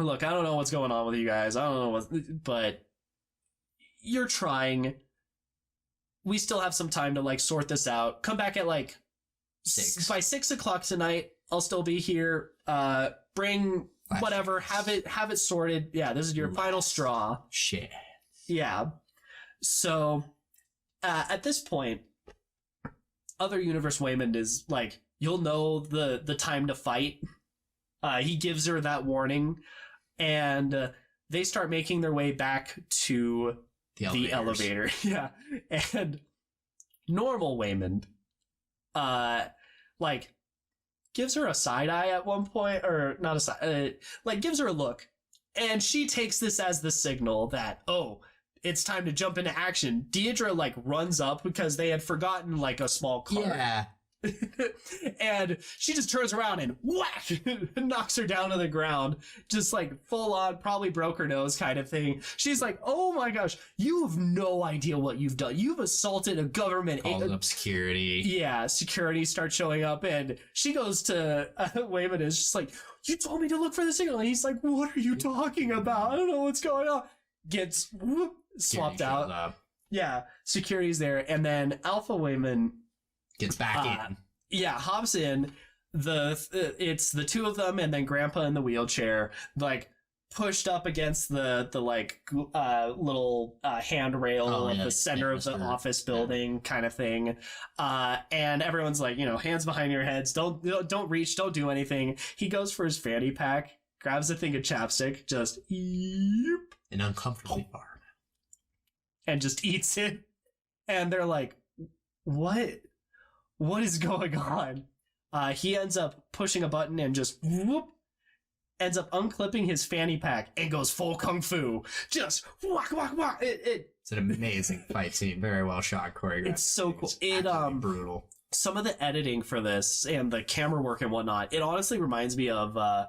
look, I don't know what's going on with you guys, I don't know what, but you're trying. We still have some time to like sort this out. Come back at like 6. By 6 o'clock tonight. I'll still be here. Bring whatever. Have it sorted. Yeah, this is your final straw. Shit. Yeah. So at this point, other universe Waymond is like, you'll know the time to fight. He gives her that warning, and they start making their way back to the elevator. Yeah. And normal Waymond like gives her a side eye at one point, or not a side, like gives her a look, and she takes this as the signal that, oh, it's time to jump into action. Deidre like runs up because they had forgotten like a small car. Yeah. And she just turns around and whack, knocks her down to the ground, just like full on, probably broke her nose kind of thing. She's like, oh my gosh, you have no idea what you've done. You've assaulted a government. Calls up security. Yeah, security starts showing up, and she goes to Waymond, is just like, you told me to look for the signal. And he's like, what are you talking about? I don't know what's going on. Gets swapped out. Yeah, security's there, and then Alpha Waymond gets back in. Yeah, hops in. It's the two of them, and then Grandpa in the wheelchair, like pushed up against the like little handrail at the center of the office building kind of thing. And everyone's like, hands behind your heads, don't reach, don't do anything. He goes for his fanny pack, grabs a thing of chapstick, just and uncomfortably far, and just eats it. And they're like, what is going on? He ends up pushing a button and just whoop, ends up unclipping his fanny pack and goes full kung fu. Just whack, whack, whack. It's an amazing fight scene. Very well shot, choreographed. It's so cool. It brutal. Some of the editing for this and the camera work and whatnot, it honestly reminds me of the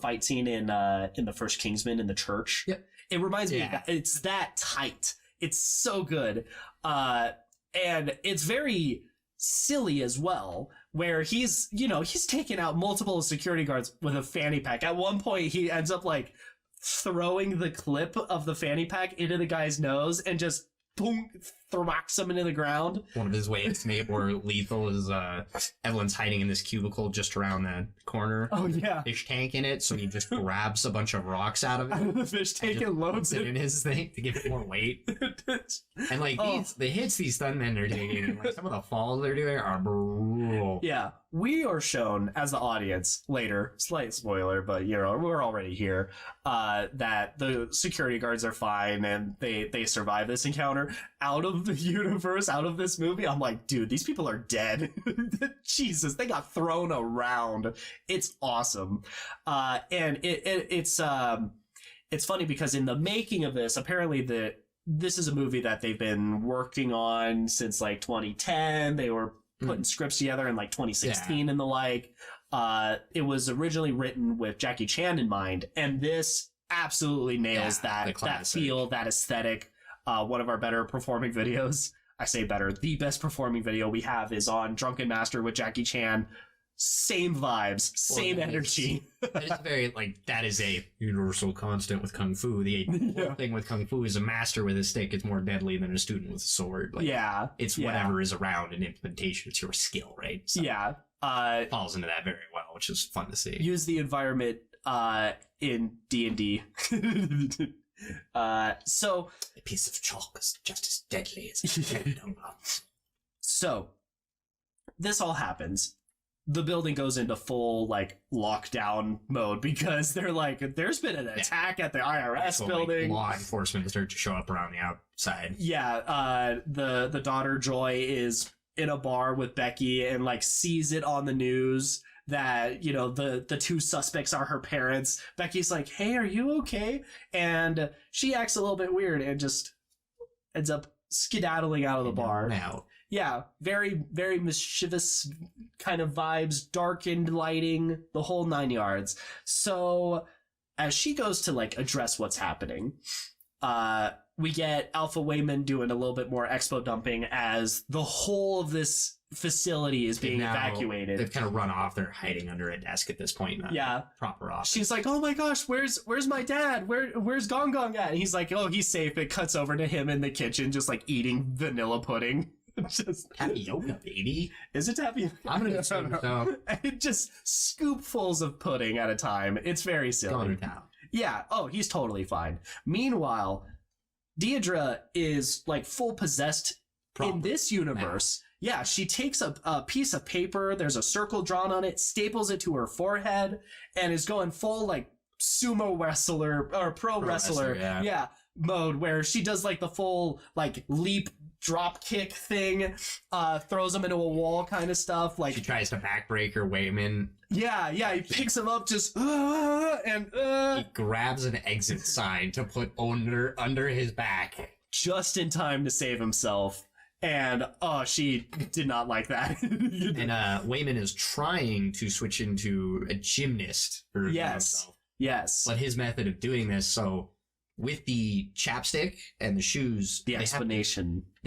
fight scene in the first Kingsman in the church. Yep. It reminds me of that. It's that tight. It's so good. And it's very silly as well, where he's taking out multiple security guards with a fanny pack. At one point, he ends up like throwing the clip of the fanny pack into the guy's nose and just boom, throcks him into the ground. One of his ways to make it more lethal is Evelyn's hiding in this cubicle just around the corner. Oh yeah, fish tank in it, so he just grabs a bunch of rocks out of it. Out of the fish tank and loads it in his thing to give it more weight. And like the hits these stuntmen are taking, and like some of the falls they're doing are brutal. Yeah, we are shown as the audience later, slight spoiler, but we're already here, that the security guards are fine and they survive this encounter. Out of the universe, out of this movie, I'm like, dude, these people are dead. Jesus, they got thrown around. It's awesome. And it's funny because in the making of this, apparently this is a movie that they've been working on since like 2010. They were putting scripts together in like 2016 and the like. It was originally written with Jackie Chan in mind, and this absolutely nails that feel, that aesthetic. One of our better performing videos, I say better, the best performing video we have is on Drunken Master with Jackie Chan. Same vibes, same energy. It's very, like, that is a universal constant with Kung Fu. The thing with Kung Fu is a master with a stick is more deadly than a student with a sword. Like, it's whatever is around in implementation. It's your skill, right? So it falls into that very well, which is fun to see. Use the environment in D&D. So a piece of chalk is just as deadly as a dead number. So this all happens. The building goes into full like lockdown mode because they're like, there's been an attack at the IRS building. Like, law enforcement start to show up around the outside. Yeah, the daughter Joy is in a bar with Becky and like sees it on the news that, the two suspects are her parents. Becky's like, hey, are you okay? And she acts a little bit weird and just ends up skedaddling out of the bar. Now. Yeah, very, very mischievous kind of vibes, darkened lighting, the whole 9 yards. So as she goes to like address what's happening, we get Alpha Wayman doing a little bit more expo dumping as the whole of this facility is being evacuated. They've kind of run off. They're hiding under a desk at this point. Proper office. She's like, oh my gosh, where's my dad? Where's Gong Gong at? And he's like, oh, he's safe. It cuts over to him in the kitchen, just like eating vanilla pudding. Just tapioca, baby. Is it tapioca? I'm gonna so. Just scoopfuls of pudding at a time. It's very silly. Yeah. Oh, he's totally fine. Meanwhile, Deidre is like full possessed in this universe. Now. Yeah, she takes a piece of paper. There's a circle drawn on it, staples it to her forehead, and is going full like sumo wrestler or pro wrestler. Yeah. Mode where she does like the full like leap drop kick thing, throws him into a wall kind of stuff. Like she tries to backbreaker Wayman. Yeah, he picks him up just he grabs an exit sign to put under his back just in time to save himself. And she did not like that. And Wayman is trying to switch into a gymnast version of himself. Yes. But his method of doing this, so with the chapstick and the shoes, they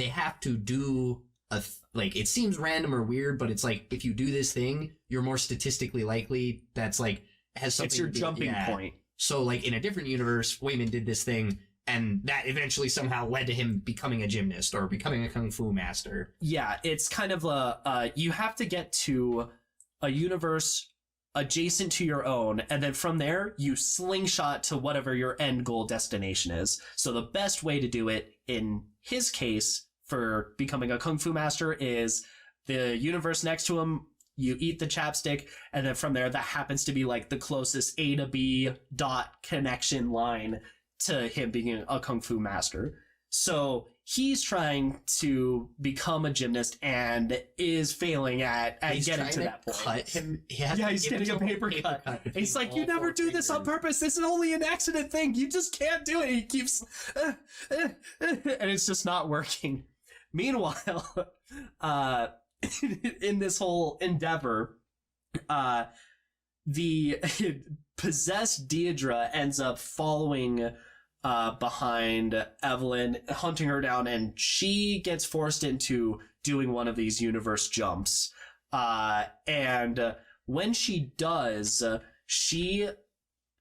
have to do like, it seems random or weird, but it's like, if you do this thing, you're more statistically likely that's like, has something. It's your jumping point. So like in a different universe, Wayman did this thing, and that eventually somehow led to him becoming a gymnast or becoming a kung fu master. Yeah, it's kind of you have to get to a universe adjacent to your own, and then from there you slingshot to whatever your end goal destination is. So the best way to do it in his case for becoming a kung fu master is the universe next to him, you eat the chapstick, and then from there that happens to be like the closest A to B dot connection line to him being a kung fu master. So he's trying to become a gymnast and is failing at getting to that point. Cut him. Yeah, he's getting a paper cut. And he's like, you never do this on purpose. This is only an accident thing. You just can't do it. He keeps, and it's just not working. Meanwhile, in this whole endeavor, the possessed Deirdre ends up following behind Evelyn, hunting her down, and she gets forced into doing one of these universe jumps. And when she does, she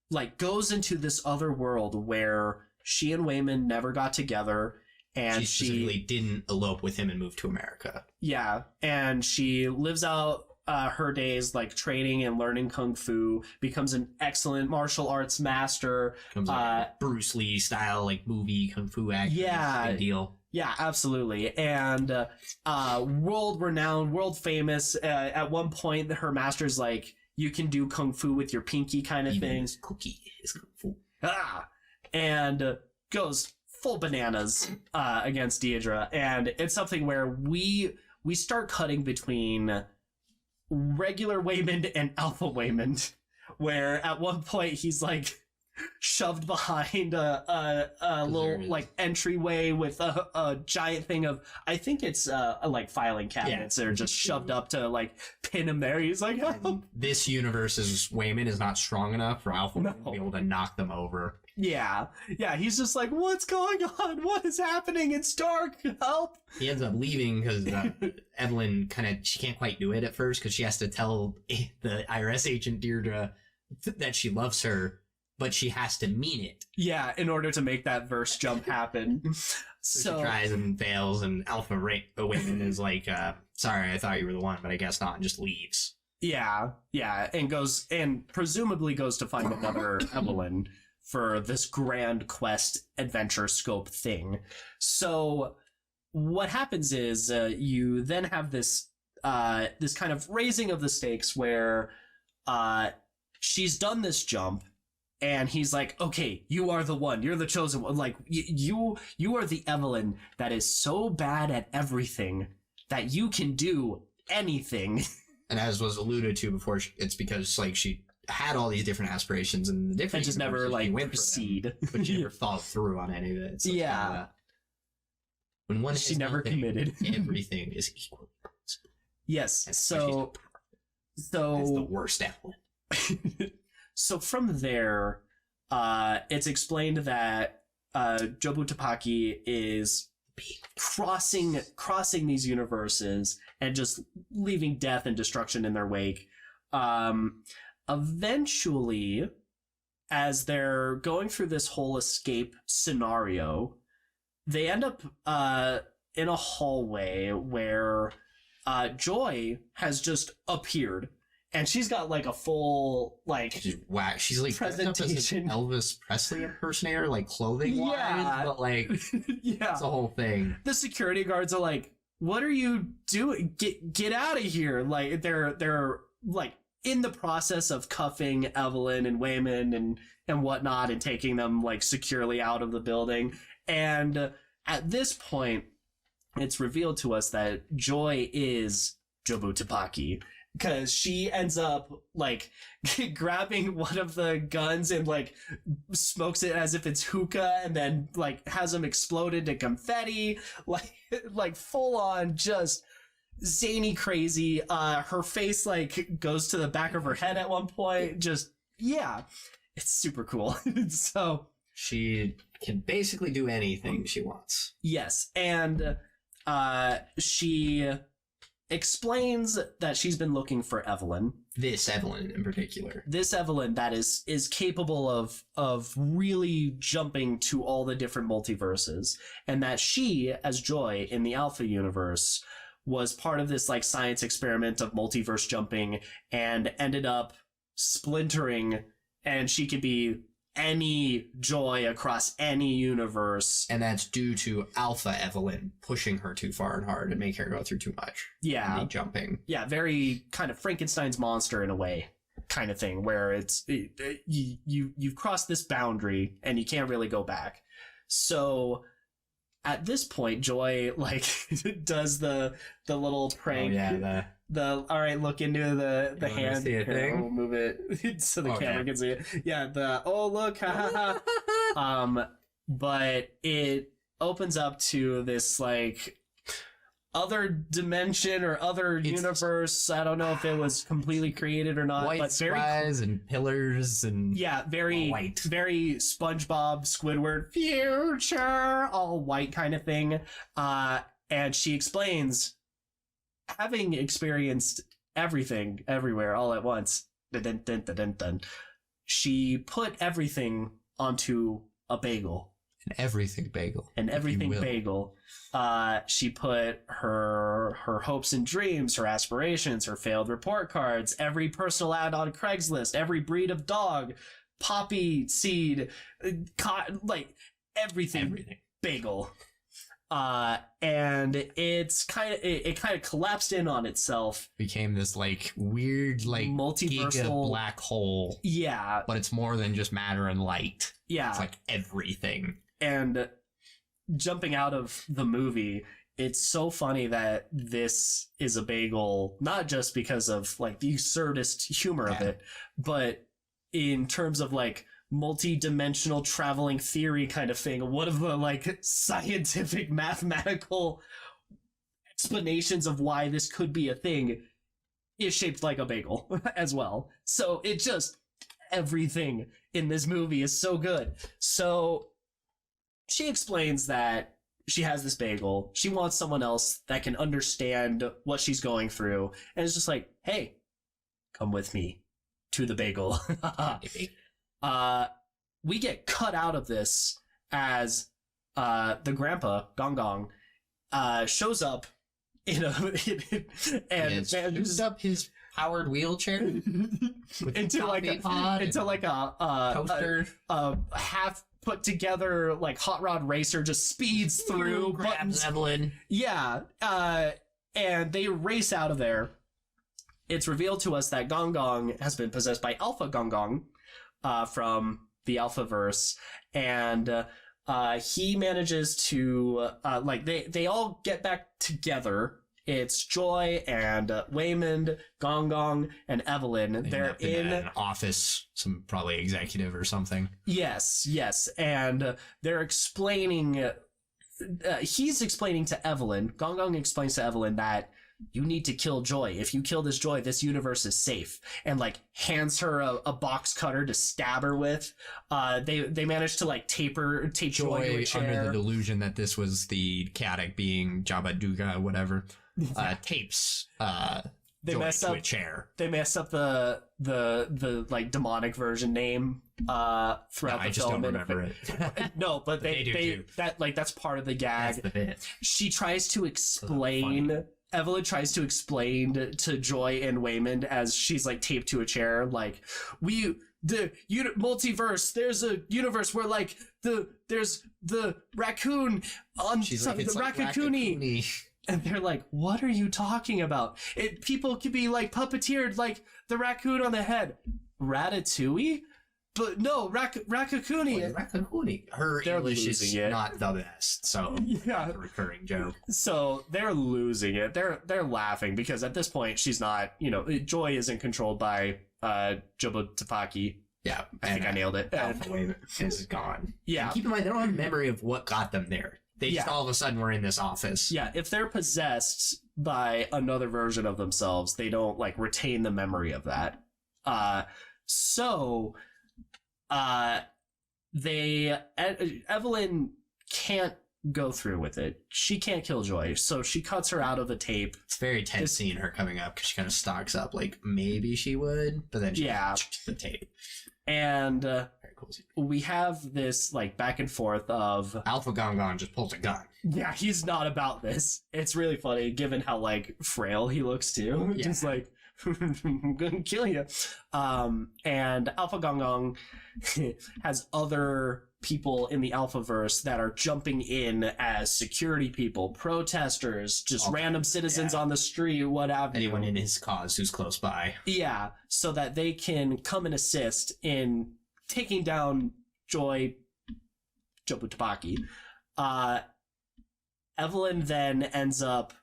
like goes into this other world where she and Wayman never got together, and she specifically didn't elope with him and move to America. Yeah, and she lives out her days like training and learning kung fu, becomes an excellent martial arts master. Becomes like a Bruce Lee style like movie kung fu action. Yeah, big deal. Yeah, absolutely. And world renowned, world famous. At one point, her master's like, "You can do kung fu with your pinky," kind of thing. Cookie is kung fu. And goes full bananas against Deirdre, and it's something where we start cutting between regular Waymond and Alpha Waymond, where at one point he's like shoved behind a little like entryway with a giant thing of, I think it's like filing cabinets that are just shoved up to like pin him there. He's like, oh. This universe's Waymond is not strong enough for Alpha to be able to knock them over. Yeah, he's just like, what's going on? What is happening? It's dark. Help! He ends up leaving because Evelyn she can't quite do it at first because she has to tell the IRS agent Deirdre that she loves her, but she has to mean it. Yeah, in order to make that verse jump happen. So she tries and fails, and Alpha Waymond is like, sorry, I thought you were the one, but I guess not, and just leaves. Yeah, and presumably goes to find another Evelyn for this grand quest adventure scope thing. So what happens is you then have this this kind of raising of the stakes where she's done this jump, and he's like, okay, you are the one, you're the chosen one. Like you are the Evelyn that is so bad at everything that you can do anything. And as was alluded to before, it's because like she had all these different aspirations, and the different just never like proceed, but she never followed through on any of it. So when one she never committed, everything is equal. Yes, so that's the worst Evelyn. So from there, it's explained that Jobu Tapaki is crossing these universes and just leaving death and destruction in their wake. Eventually, as they're going through this whole escape scenario, they end up in a hallway where Joy has just appeared, and she's got like a full like she's like presentation Elvis Presley impersonator, like clothing wise, but like it's a whole thing. The security guards are like, "What are you doing? Get out of here!" Like they're like in the process of cuffing Evelyn and Wayman and whatnot, and taking them like securely out of the building. And at this point, it's revealed to us that Joy is Jobu Tapaki, because she ends up like grabbing one of the guns and like smokes it as if it's hookah, and then like has them explode into confetti, like full on just zany crazy. Her face like goes to the back of her head at one point. Just it's super cool. So she can basically do anything she wants. Yes, and she explains that she's been looking for Evelyn. This Evelyn in particular. This Evelyn that is capable of really jumping to all the different multiverses, and that she, as Joy in the Alpha universe, was part of this like science experiment of multiverse jumping and ended up splintering, and she could be any Joy across any universe. And that's due to Alpha Evelyn pushing her too far and hard and making her go through too much. Yeah. Jumping. Yeah, very kind of Frankenstein's monster in a way kind of thing, where you've crossed this boundary and you can't really go back. So at this point, Joy like does the little prank. Oh, yeah, the all right, look into the You wanna hand. see a Here, thing? we'll move it so the camera Okay. can see it. Yeah, the oh look, ha ha ha. But it opens up to this like other dimension or other universe. I don't know if it was completely created or not, white but very skies and pillars and very white. very SpongeBob, Squidward, future, all white kind of thing. And she explains, having experienced everything, everywhere, all at once, dun, dun, dun, dun, dun, she put everything onto a bagel. An everything bagel. An everything bagel. She put her hopes and dreams, her aspirations, her failed report cards, every personal ad on Craigslist, every breed of dog, poppy seed, like everything. Bagel. And it's kind of collapsed in on itself. Became this like weird like multiversal giga black hole. Yeah. But it's more than just matter and light. Yeah. It's like everything. And jumping out of the movie, it's so funny that this is a bagel, not just because of like the absurdist humor of it, but in terms of like multi-dimensional traveling theory kind of thing. One of the like scientific mathematical explanations of why this could be a thing is shaped like a bagel as well. So it just, everything in this movie is so good. So she explains that she has this bagel. She wants someone else that can understand what she's going through. And it's just like, hey, come with me to the bagel. We get cut out of this as the grandpa, Gong Gong, shows up in a and manages up his powered wheelchair into like a toaster, a half put together like hot rod racer, just speeds through, grabs Evelyn. Yeah, and they race out of there. It's revealed to us that Gong Gong has been possessed by Alpha Gong Gong from the Alphaverse, and he manages to like they all get back together. It's Joy and Waymond, Gong Gong, and Evelyn. They're in an office, some probably executive or something. Yes, and they're explaining. He's explaining to Evelyn. Gong Gong explains to Evelyn that you need to kill Joy. If you kill this Joy, this universe is safe. And like hands her a box cutter to stab her with. They managed to like tape Joy to a chair. Under the delusion that this was the chaotic being Jabba Duga, whatever. Tapes they Joy mess to up a chair. They mess up the like demonic version name throughout the film. I just don't remember it. No, but they that like that's part of the gag. That's the bit. She tries to explain. Evelyn tries to explain to Joy and Waymond as she's like taped to a chair, like multiverse. There's a universe where like there's the raccoon on the raccoon. And they're like, what are you talking about? People could be like puppeteered like the raccoon on the head. Ratatouille? But no, Raccacoonie. Raccacoonie. Her English is not the best, so yeah, a recurring joke. So they're losing it. They're laughing because at this point she's not, Joy isn't controlled by Jobo Tapaki. Yeah, I think I nailed it. Alpha Wave is gone. Yeah. And keep in mind, they don't have memory of what got them there. They just all of a sudden were in this office. Yeah, if they're possessed by another version of themselves, they don't like retain the memory of that. Evelyn can't go through with it. She can't kill Joy, so she cuts her out of the tape. It's very tense seeing her coming up because she kind of stalks up like maybe she would, but then she the tape. And very cool. We have this like back and forth of Alpha Gong Gong just pulls a gun. Yeah, he's not about this. It's really funny given how like frail he looks too. Yeah. Just like I'm gonna kill you. And Alpha Gong Gong has other people in the Alphaverse that are jumping in as security people, protesters, just random citizens on the street, what have you. Anyone in his cause who's close by. Yeah, so that they can come and assist in taking down Joy Jobu Tabaki. Evelyn then ends up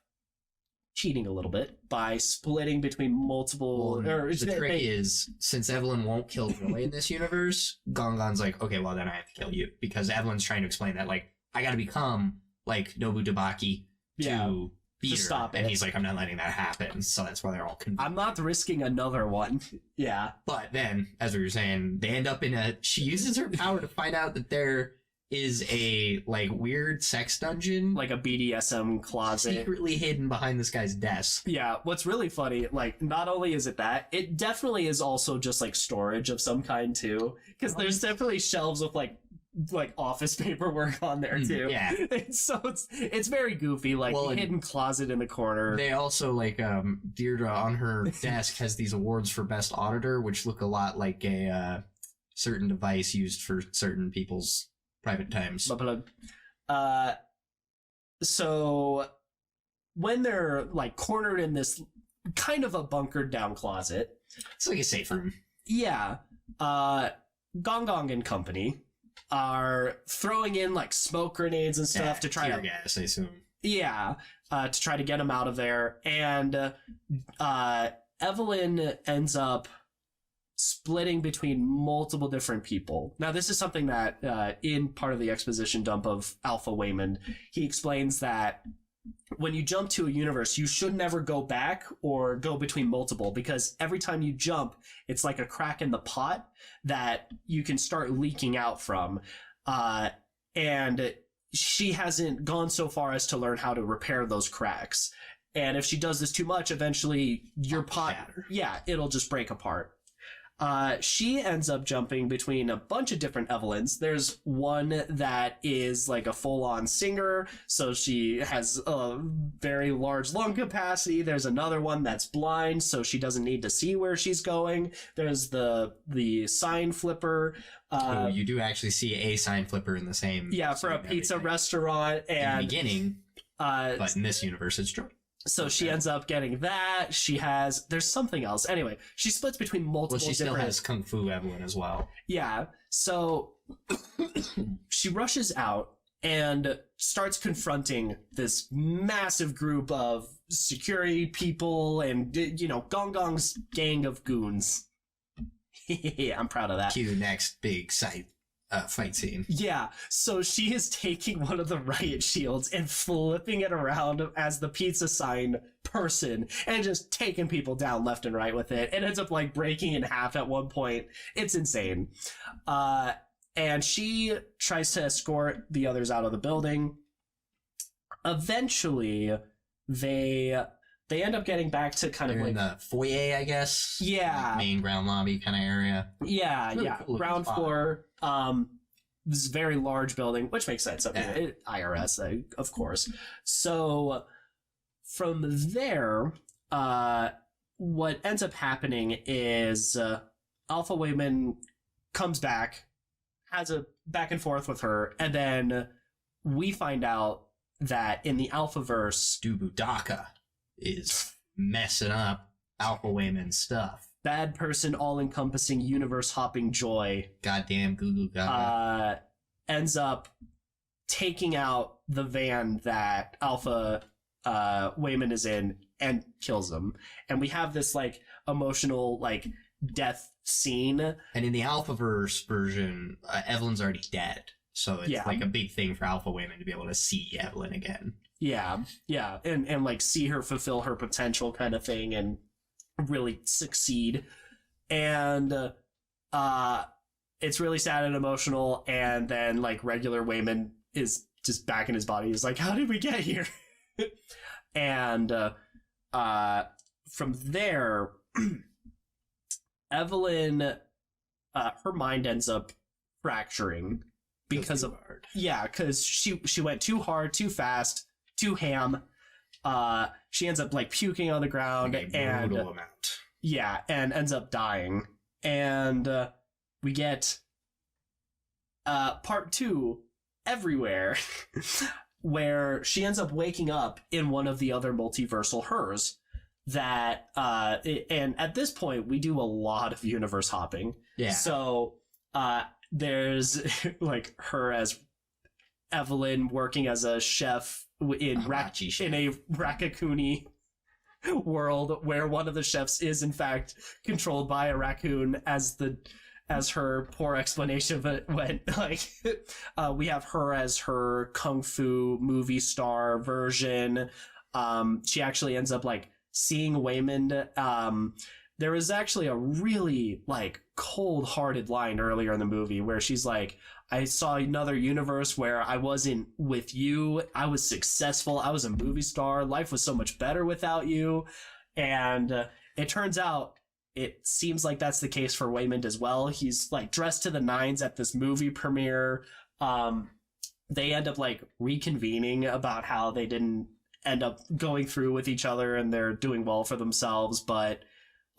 cheating a little bit by splitting between multiple. The trick is, since Evelyn won't kill Joy in this universe, Gongon's like, okay, well then I have to kill you, because Evelyn's trying to explain that like I got to become like Nobu Tabaki to beat her, stop and it. he's like, I'm not letting that happen. So that's why they're all convinced. I'm not risking another one. Yeah. But then, as we were saying, they end up in she uses her power to find out that there is a like weird sex dungeon, Like a BDSM closet. secretly hidden behind this guy's desk. Yeah, what's really funny, like, not only is it that, it definitely is also just, like, storage of some kind, too. Because there's definitely shelves with, like office paperwork on there, too. Yeah. It's very goofy, like, Well, hidden closet in the corner. They also, like, Deirdre on her desk has these awards for best auditor, which look a lot like a certain device used for certain people's private times. So when they're, like, cornered in this kind of a bunkered down closet. It's like a safe room. Yeah. Gong Gong and company are throwing in, like, smoke grenades and stuff to try tear gas, I assume. Yeah, to try to get him out of there. And Evelyn ends up splitting between multiple different people. Now, this is something that in part of the exposition dump of Alpha Wayman, he explains that when you jump to a universe, you should never go back or go between multiple, because every time you jump, it's like a crack in the pot that you can start leaking out from. And she hasn't gone so far as to learn how to repair those cracks. And if she does this too much, eventually your pot, it'll just break apart. She ends up jumping between a bunch of different Evelyns. There's one that is like a full-on singer, so she has a very large lung capacity. There's another one that's blind, so she doesn't need to see where she's going. There's the sign flipper. You do actually see a sign flipper in the same... Yeah, for a pizza restaurant. And in the beginning, but in this universe, it's Joy. So she ends up getting that. There's something else. Anyway, she splits between multiple Well, she still has Kung Fu Evelyn as well. Yeah. So she rushes out and starts confronting this massive group of security people and, Gong Gong's gang of goons. Yeah, I'm proud of that. Cue next big fight scene. Yeah, so she is taking one of the riot shields and flipping it around as the pizza sign person and just taking people down left and right with it. It ends up like breaking in half at one point. It's insane. And she tries to escort the others out of the building. Eventually, they end up getting back to kind of They're like in the foyer, I guess. Yeah. Like main ground lobby kind of area. Yeah, really yeah. cool Ground spot. floor. This very large building, which makes sense. I mean, IRS, of course. So from there, what ends up happening is Alpha Wayman comes back, has a back and forth with her, and then we find out that in the Alphaverse, Dubudaka is messing up Alpha Wayman's stuff. bad person, all-encompassing, universe-hopping Joy Goddamn Goo Goo Gaga. ends up taking out the van that Alpha Wayman is in and kills him. And we have this like emotional like death scene. And in the Alphaverse version, Evelyn's already dead. So it's like a big thing for Alpha Wayman to be able to see Evelyn again. Yeah, yeah. And like see her fulfill her potential kind of thing and really succeed. And it's really sad and emotional. And then like regular Wayman is just back in his body. He's like, how did we get here? And from there, Evelyn, her mind ends up fracturing because of because she went too hard, too fast, too ham. She ends up like puking on the ground like and brutal amount. Yeah, and ends up dying. And we get part 2 everywhere where she ends up waking up in one of the other multiversal hers that and at this point we do a lot of universe hopping. Yeah. So there's like her as Evelyn working as a chef in a Rakakuni world where one of the chefs is in fact controlled by a raccoon, as her poor explanation of it went. Like, we have her as her kung fu movie star version. She actually ends up like seeing Waymond. There was actually a really like cold-hearted line earlier in the movie where she's like, I saw another universe where I wasn't with you. I was successful. I was a movie star. Life was so much better without you. And it turns out it seems like that's the case for Waymond as well. He's like dressed to the nines at this movie premiere. They end up like reconvening about how they didn't end up going through with each other and they're doing well for themselves, but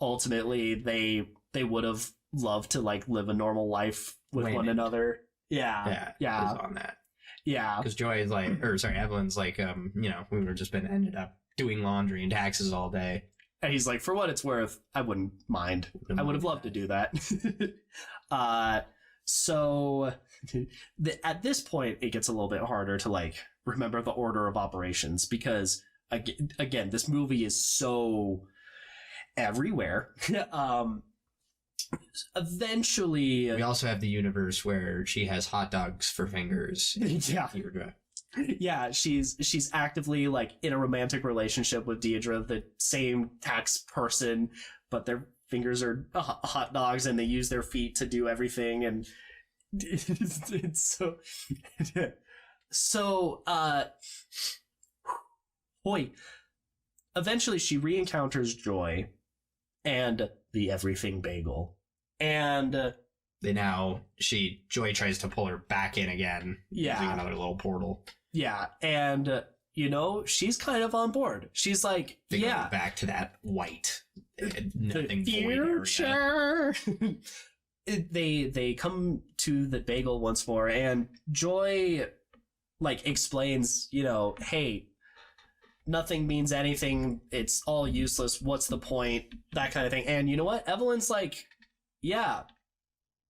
ultimately they would have loved to like live a normal life with one another. Yeah. On that. Yeah. Because Joy is like, or sorry, Evelyn's like, we would have just ended up doing laundry and taxes all day. And he's like, for what it's worth, I wouldn't mind. I would have loved to do that. So at this point, it gets a little bit harder to like remember the order of operations because again, this movie is so everywhere. Eventually, we also have the universe where she has hot dogs for fingers. Yeah, she's actively like in a romantic relationship with Deirdre, the same tax person, but their fingers are hot dogs and they use their feet to do everything, and it's so eventually she re-encounters Joy and the everything bagel, and Joy tries to pull her back in again using another little portal. Yeah, and she's kind of on board. She's like, they go back to that white, nothing void area. They come to the bagel once more, and Joy like explains, hey, nothing means anything. It's all useless. What's the point? That kind of thing. And you know what? Evelyn's like, yeah,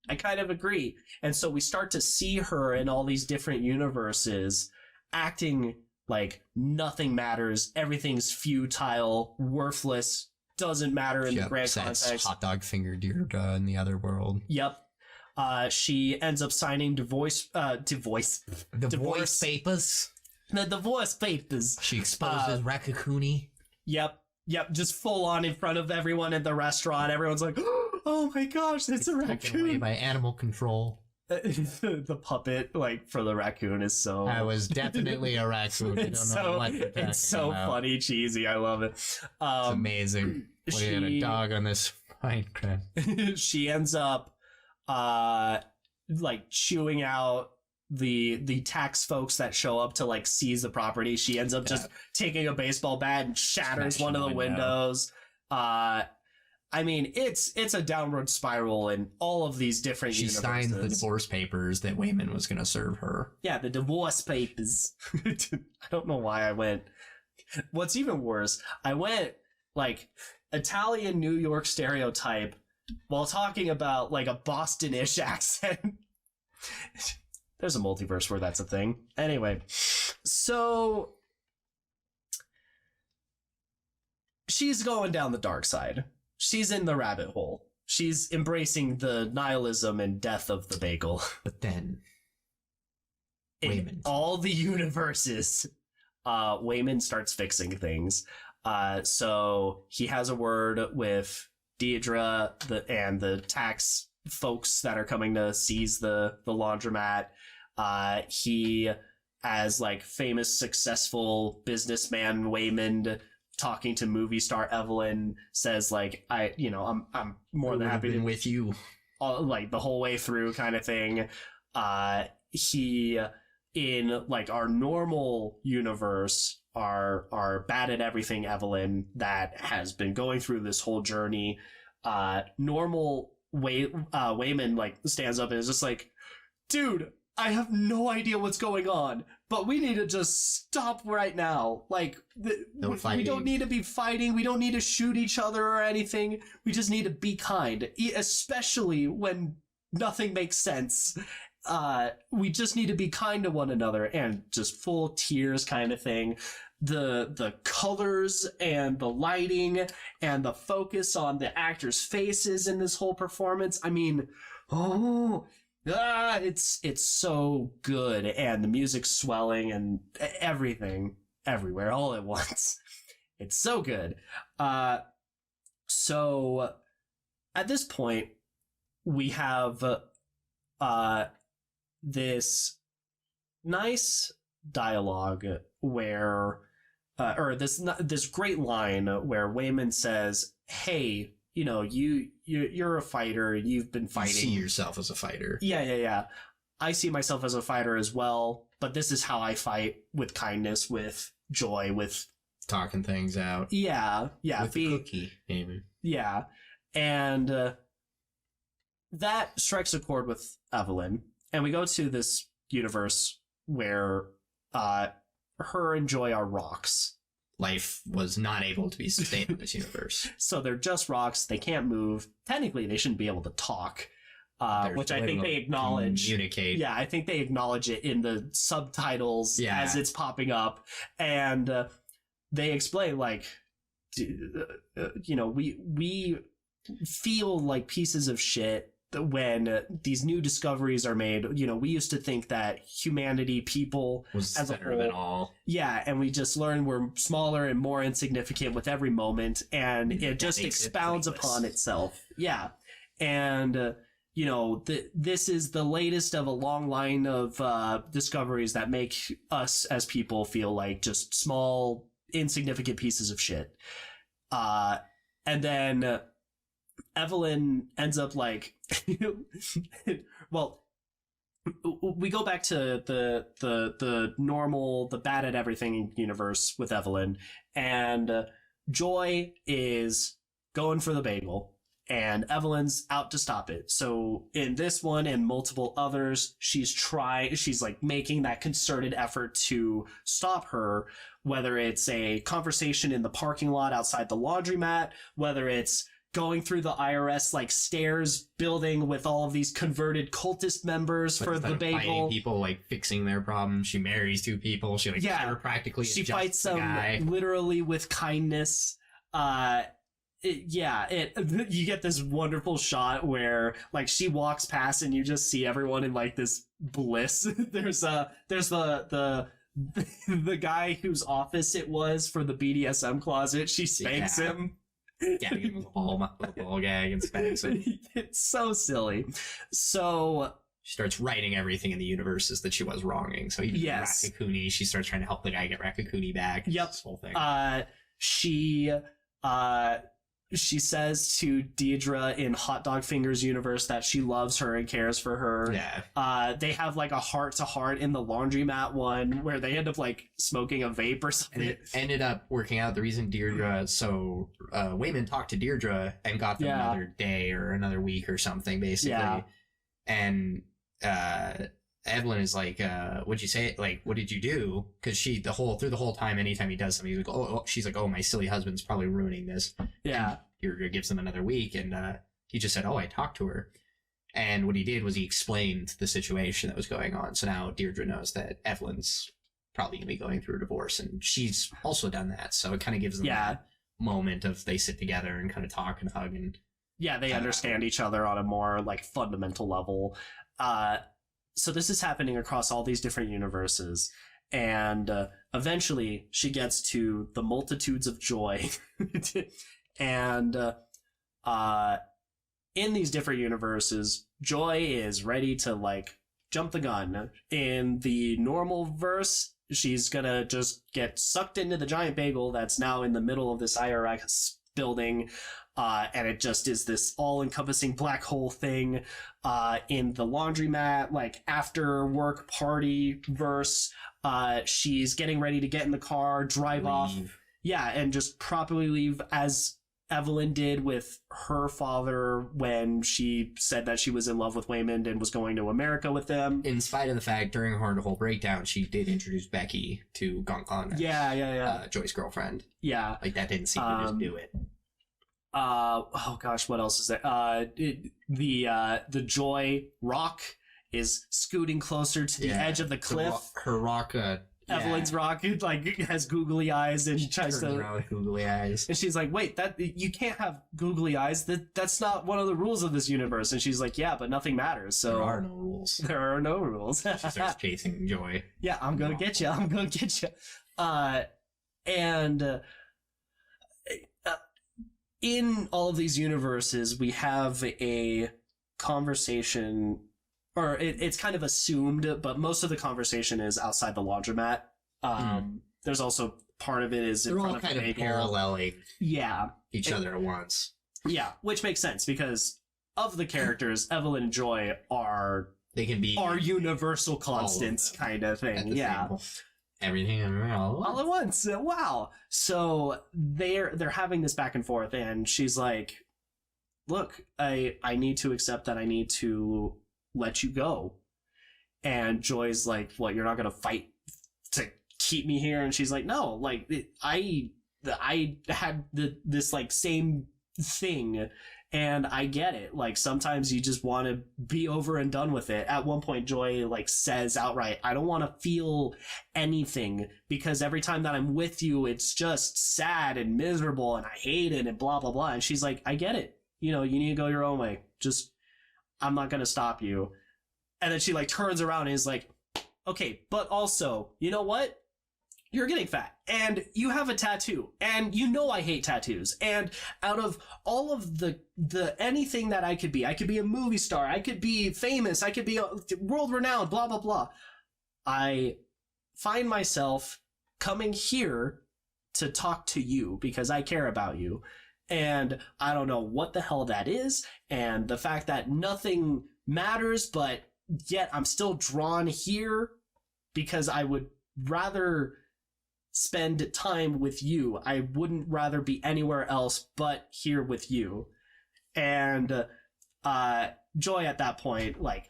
I kind of agree. And so we start to see her in all these different universes acting like nothing matters. Everything's futile, worthless, doesn't matter in the grand context. Hot dog finger Deirdre in the other world. Yep. She ends up signing divorce papers. The divorce papers. She exposes Rakakuni. Yep. Just full on in front of everyone at the restaurant. Everyone's like, oh my gosh, it's a raccoon. Taken away by animal control. The puppet, like, for the raccoon is so... I was definitely a raccoon. It's so funny, cheesy. I love it. It's amazing. We had a dog on this Minecraft. She ends up, like, chewing out the tax folks that show up to, like, seize the property. She ends up just taking a baseball bat and shatters one of the windows. I mean, it's a downward spiral in all of these different universes. She signed the divorce papers that Waymond was going to serve her. Yeah, the divorce papers. I don't know why I went... What's even worse, I went, like, Italian New York stereotype while talking about, like, a Boston-ish accent. There's a multiverse where that's a thing. Anyway, so... She's going down the dark side. She's in the rabbit hole. She's embracing the nihilism and death of the bagel. But then, in all the universes, Waymond starts fixing things. So he has a word with Deirdre and the tax folks that are coming to seize the laundromat. He, as like famous, successful businessman Waymond, talking to movie star Evelyn, says like, I'm more than happy to be with you, like the whole way through, kind of thing. He, in like our normal universe, our bad at everything Evelyn that has been going through this whole journey. Normal Waymond like stands up and is just like, dude, I have no idea what's going on, but we need to just stop right now. Like, we don't need to be fighting. We don't need to shoot each other or anything. We just need to be kind, especially when nothing makes sense. we just need to be kind to one another, and just full tears kind of thing. The colors and the lighting and the focus on the actors' faces in this whole performance. I mean, it's so good, and the music's swelling and everything everywhere all at once. It's so good. So at this point, we have this nice dialogue where, or this great line where Waymond says, "Hey, you know, you're a fighter. You've been fighting. You see yourself as a fighter." Yeah. I see myself as a fighter as well, but this is how I fight: with kindness, with joy, with talking things out. Yeah. With a cookie, maybe. Yeah, and that strikes a chord with Evelyn, and we go to this universe where her and Joy are rocks. Life was not able to be sustained in this universe. So they're just rocks. They can't move. Technically, they shouldn't be able to talk, which I think they acknowledge. Communicate. Yeah, I think they acknowledge it in the subtitles as it's popping up. And they explain, like, you know, we feel like pieces of shit when these new discoveries are made. You know, we used to think that humanity, people was as a better than whole, all. Yeah, and we just learn we're smaller and more insignificant with every moment, and it just expounds upon itself. Yeah, and you know, this is the latest of a long line of discoveries that make us as people feel like just small, insignificant pieces of shit. And then Evelyn ends up like, well, we go back to the normal, the bad at everything universe with Evelyn, and Joy is going for the bagel, and Evelyn's out to stop it. So in this one and multiple others, she's like making that concerted effort to stop her, whether it's a conversation in the parking lot outside the laundromat, whether it's going through the IRS like stairs building with all of these converted cultist members for the bagel. Fighting people, like fixing their problems. She marries two people. She practically she fights them literally with kindness. You get this wonderful shot where like she walks past and you just see everyone in like this bliss. there's the guy whose office it was for the BDSM closet. She spanks him. Yeah, give him a ball gag and spanks him. It's so silly. So she starts righting everything in the universes that she was wronging. So even Rakakuni, she starts trying to help the guy get Rakakuni back. Yep. This whole thing. She says to Deidre in Hot Dog Fingers universe that she loves her and cares for her. Yeah. They have like a heart to heart in the laundromat one where they end up like smoking a vape or something. And it ended up working out. The reason Deirdre, Waymond talked to Deirdre and got them another day or another week or something, basically. Yeah. And Evelyn is like, what'd you say? Like, what did you do? Because through the whole time, anytime he does something, he's like, she's like, oh, my silly husband's probably ruining this. Yeah. And Deirdre gives him another week, and he just said, oh, I talked to her. And what he did was he explained the situation that was going on. So now Deirdre knows that Evelyn's probably going to be going through a divorce, and she's also done that. So it kind of gives them that moment of they sit together and kind of talk and hug. And they understand each other on a more like fundamental level. So this is happening across all these different universes, and eventually she gets to the multitudes of joy. And in these different universes, Joy is ready to like jump the gun. In the normal verse, she's gonna just get sucked into the giant bagel that's now in the middle of this IRS building. And it just is this all-encompassing black hole thing. In the laundromat, like after work party verse, she's getting ready to get in the car, drive off. Yeah, and just properly leave, as Evelyn did with her father when she said that she was in love with Waymond and was going to America with them. In spite of the fact, during her whole breakdown, she did introduce Becky to Gongon. Yeah. Joy's girlfriend. Yeah. Like, that didn't seem to just do it. Oh gosh, what else is there? The Joy rock is scooting closer to the edge of the cliff. Her rock. Evelyn's rocket like has googly eyes and tries to around with googly eyes. And she's like, wait, that you can't have googly eyes. That's not one of the rules of this universe. And she's like, yeah, but nothing matters. So there are no rules. There are no rules. She starts chasing Joy. Yeah, I'm gonna get you. I'm gonna get you. In all of these universes, we have a conversation, or it's kind of assumed, but most of the conversation is outside the laundromat. There's also part of it is in they're front all of kind the of paralleling each And- other at once. Yeah, which makes sense because of the characters, Evelyn and Joy are They can be universal constants kind of at thing. the Yeah. same- everything all All at once. Wow. So they're having this back and forth, and she's like, look, I need to accept that I need to let you go. And Joy's like, what, you're not gonna fight to keep me here? And she's like, no, like I had this like same thing, and I get it. Like sometimes you just want to be over and done with it. At one point, Joy like says outright, I don't want to feel anything because every time that I'm with you, it's just sad and miserable and I hate it and blah, blah, blah. And she's like, I get it. You know, you need to go your own way. Just, I'm not going to stop you. And then she like turns around and is like, okay, but also, you know what? You're getting fat and you have a tattoo and you know I hate tattoos. And out of all of the anything that I could be a movie star, I could be famous, I could be world renowned, blah, blah, blah. I find myself coming here to talk to you because I care about you. And I don't know what the hell that is. And the fact that nothing matters, but yet I'm still drawn here because I would rather spend time with you. I wouldn't rather be anywhere else but here with you. And Joy at that point, like,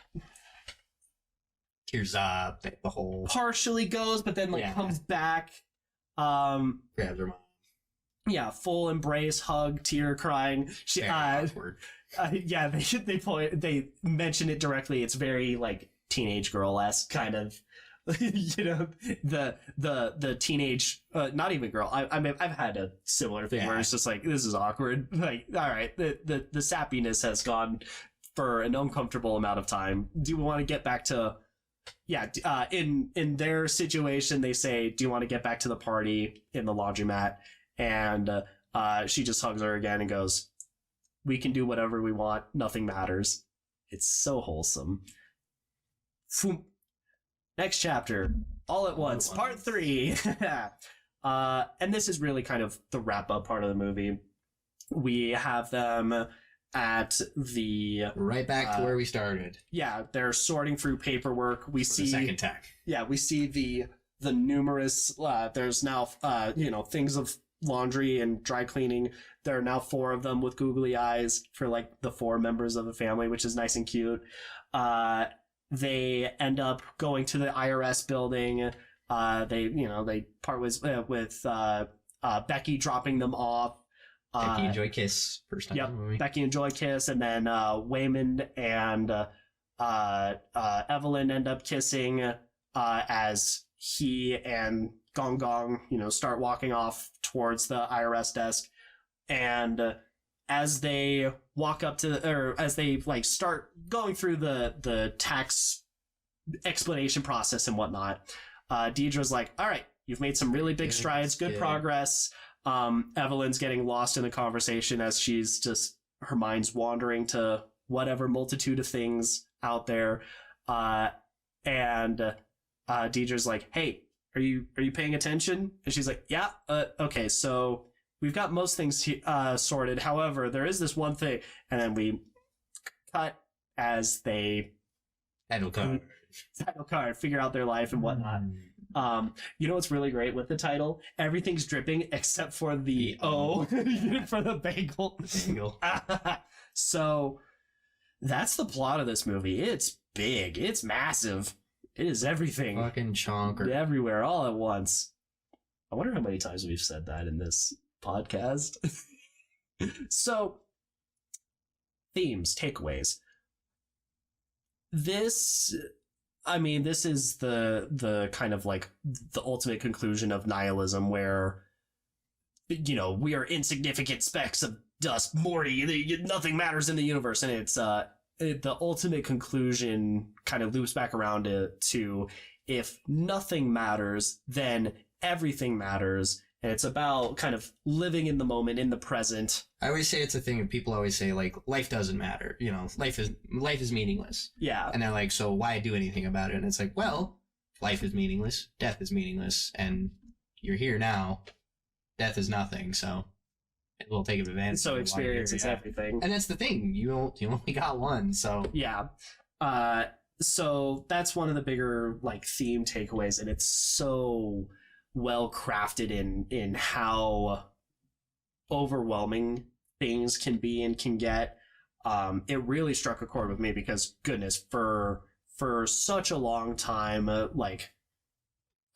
tears up, the whole partially goes, but then like comes back. grabs her mom. Yeah, full embrace, hug, tear, crying. She, awkward. yeah, they mention it directly. It's very like teenage girl-esque kind of. You know, the teenage, not even girl. I mean, I've had a similar thing where it's just like, this is awkward. Like, all right, the sappiness has gone for an uncomfortable amount of time. Do you want to get back to, in their situation, they say, do you want to get back to the party in the laundromat? And she just hugs her again and goes, we can do whatever we want. Nothing matters. It's so wholesome. Next chapter, All at Once, Part 3. And this is really kind of the wrap-up part of the movie. We have them at the... Right back to where we started. Yeah, they're sorting through paperwork. We see... the second tech. Yeah, we see the numerous... there's now, things of laundry and dry cleaning. There are now 4 of them with googly eyes for, like, the 4 members of the family, which is nice and cute. They end up going to the IRS building. They part with Becky dropping them off. Becky and Joy kiss first time Yep, in the movie. Becky and Joy kiss, and then Waymond and Evelyn end up kissing as he and Gong Gong, start walking off towards the IRS desk. And as they walk up to, or as they like start going through the tax explanation process and whatnot, Deidre's like, all right, you've made some really big strides, good progress. Evelyn's getting lost in the conversation as she's just, her mind's wandering to whatever multitude of things out there. And Deidre's like, hey, are you paying attention? And she's like, yeah, okay, so we've got most things sorted. However, there is this one thing. And then we cut as they Title card. figure out their life and whatnot. You know what's really great with the title? Everything's dripping except for the O for the bagel. So that's the plot of this movie. It's big. It's massive. It is everything. Fucking chonker. Everywhere, all at once. I wonder how many times we've said that in this podcast. So, themes, takeaways. this, I mean, this is the kind of like the ultimate conclusion of nihilism, where, you know, we are insignificant specks of dust, Morty. Nothing matters in the universe, and it's the ultimate conclusion kind of loops back around to if nothing matters, then everything matters. And it's about kind of living in the moment, in the present. I always say it's a thing, and people always say, like, life doesn't matter. You know, life is meaningless. Yeah. And they're like, so why do anything about it? And it's like, well, life is meaningless, death is meaningless, and you're here now. Death is nothing, so we'll take advantage. So experience is everything. And that's the thing. You only got one, so yeah. So that's one of the bigger like theme takeaways, and it's so well crafted in how overwhelming things can be and can get. It really struck a chord with me because, goodness, for such a long time, like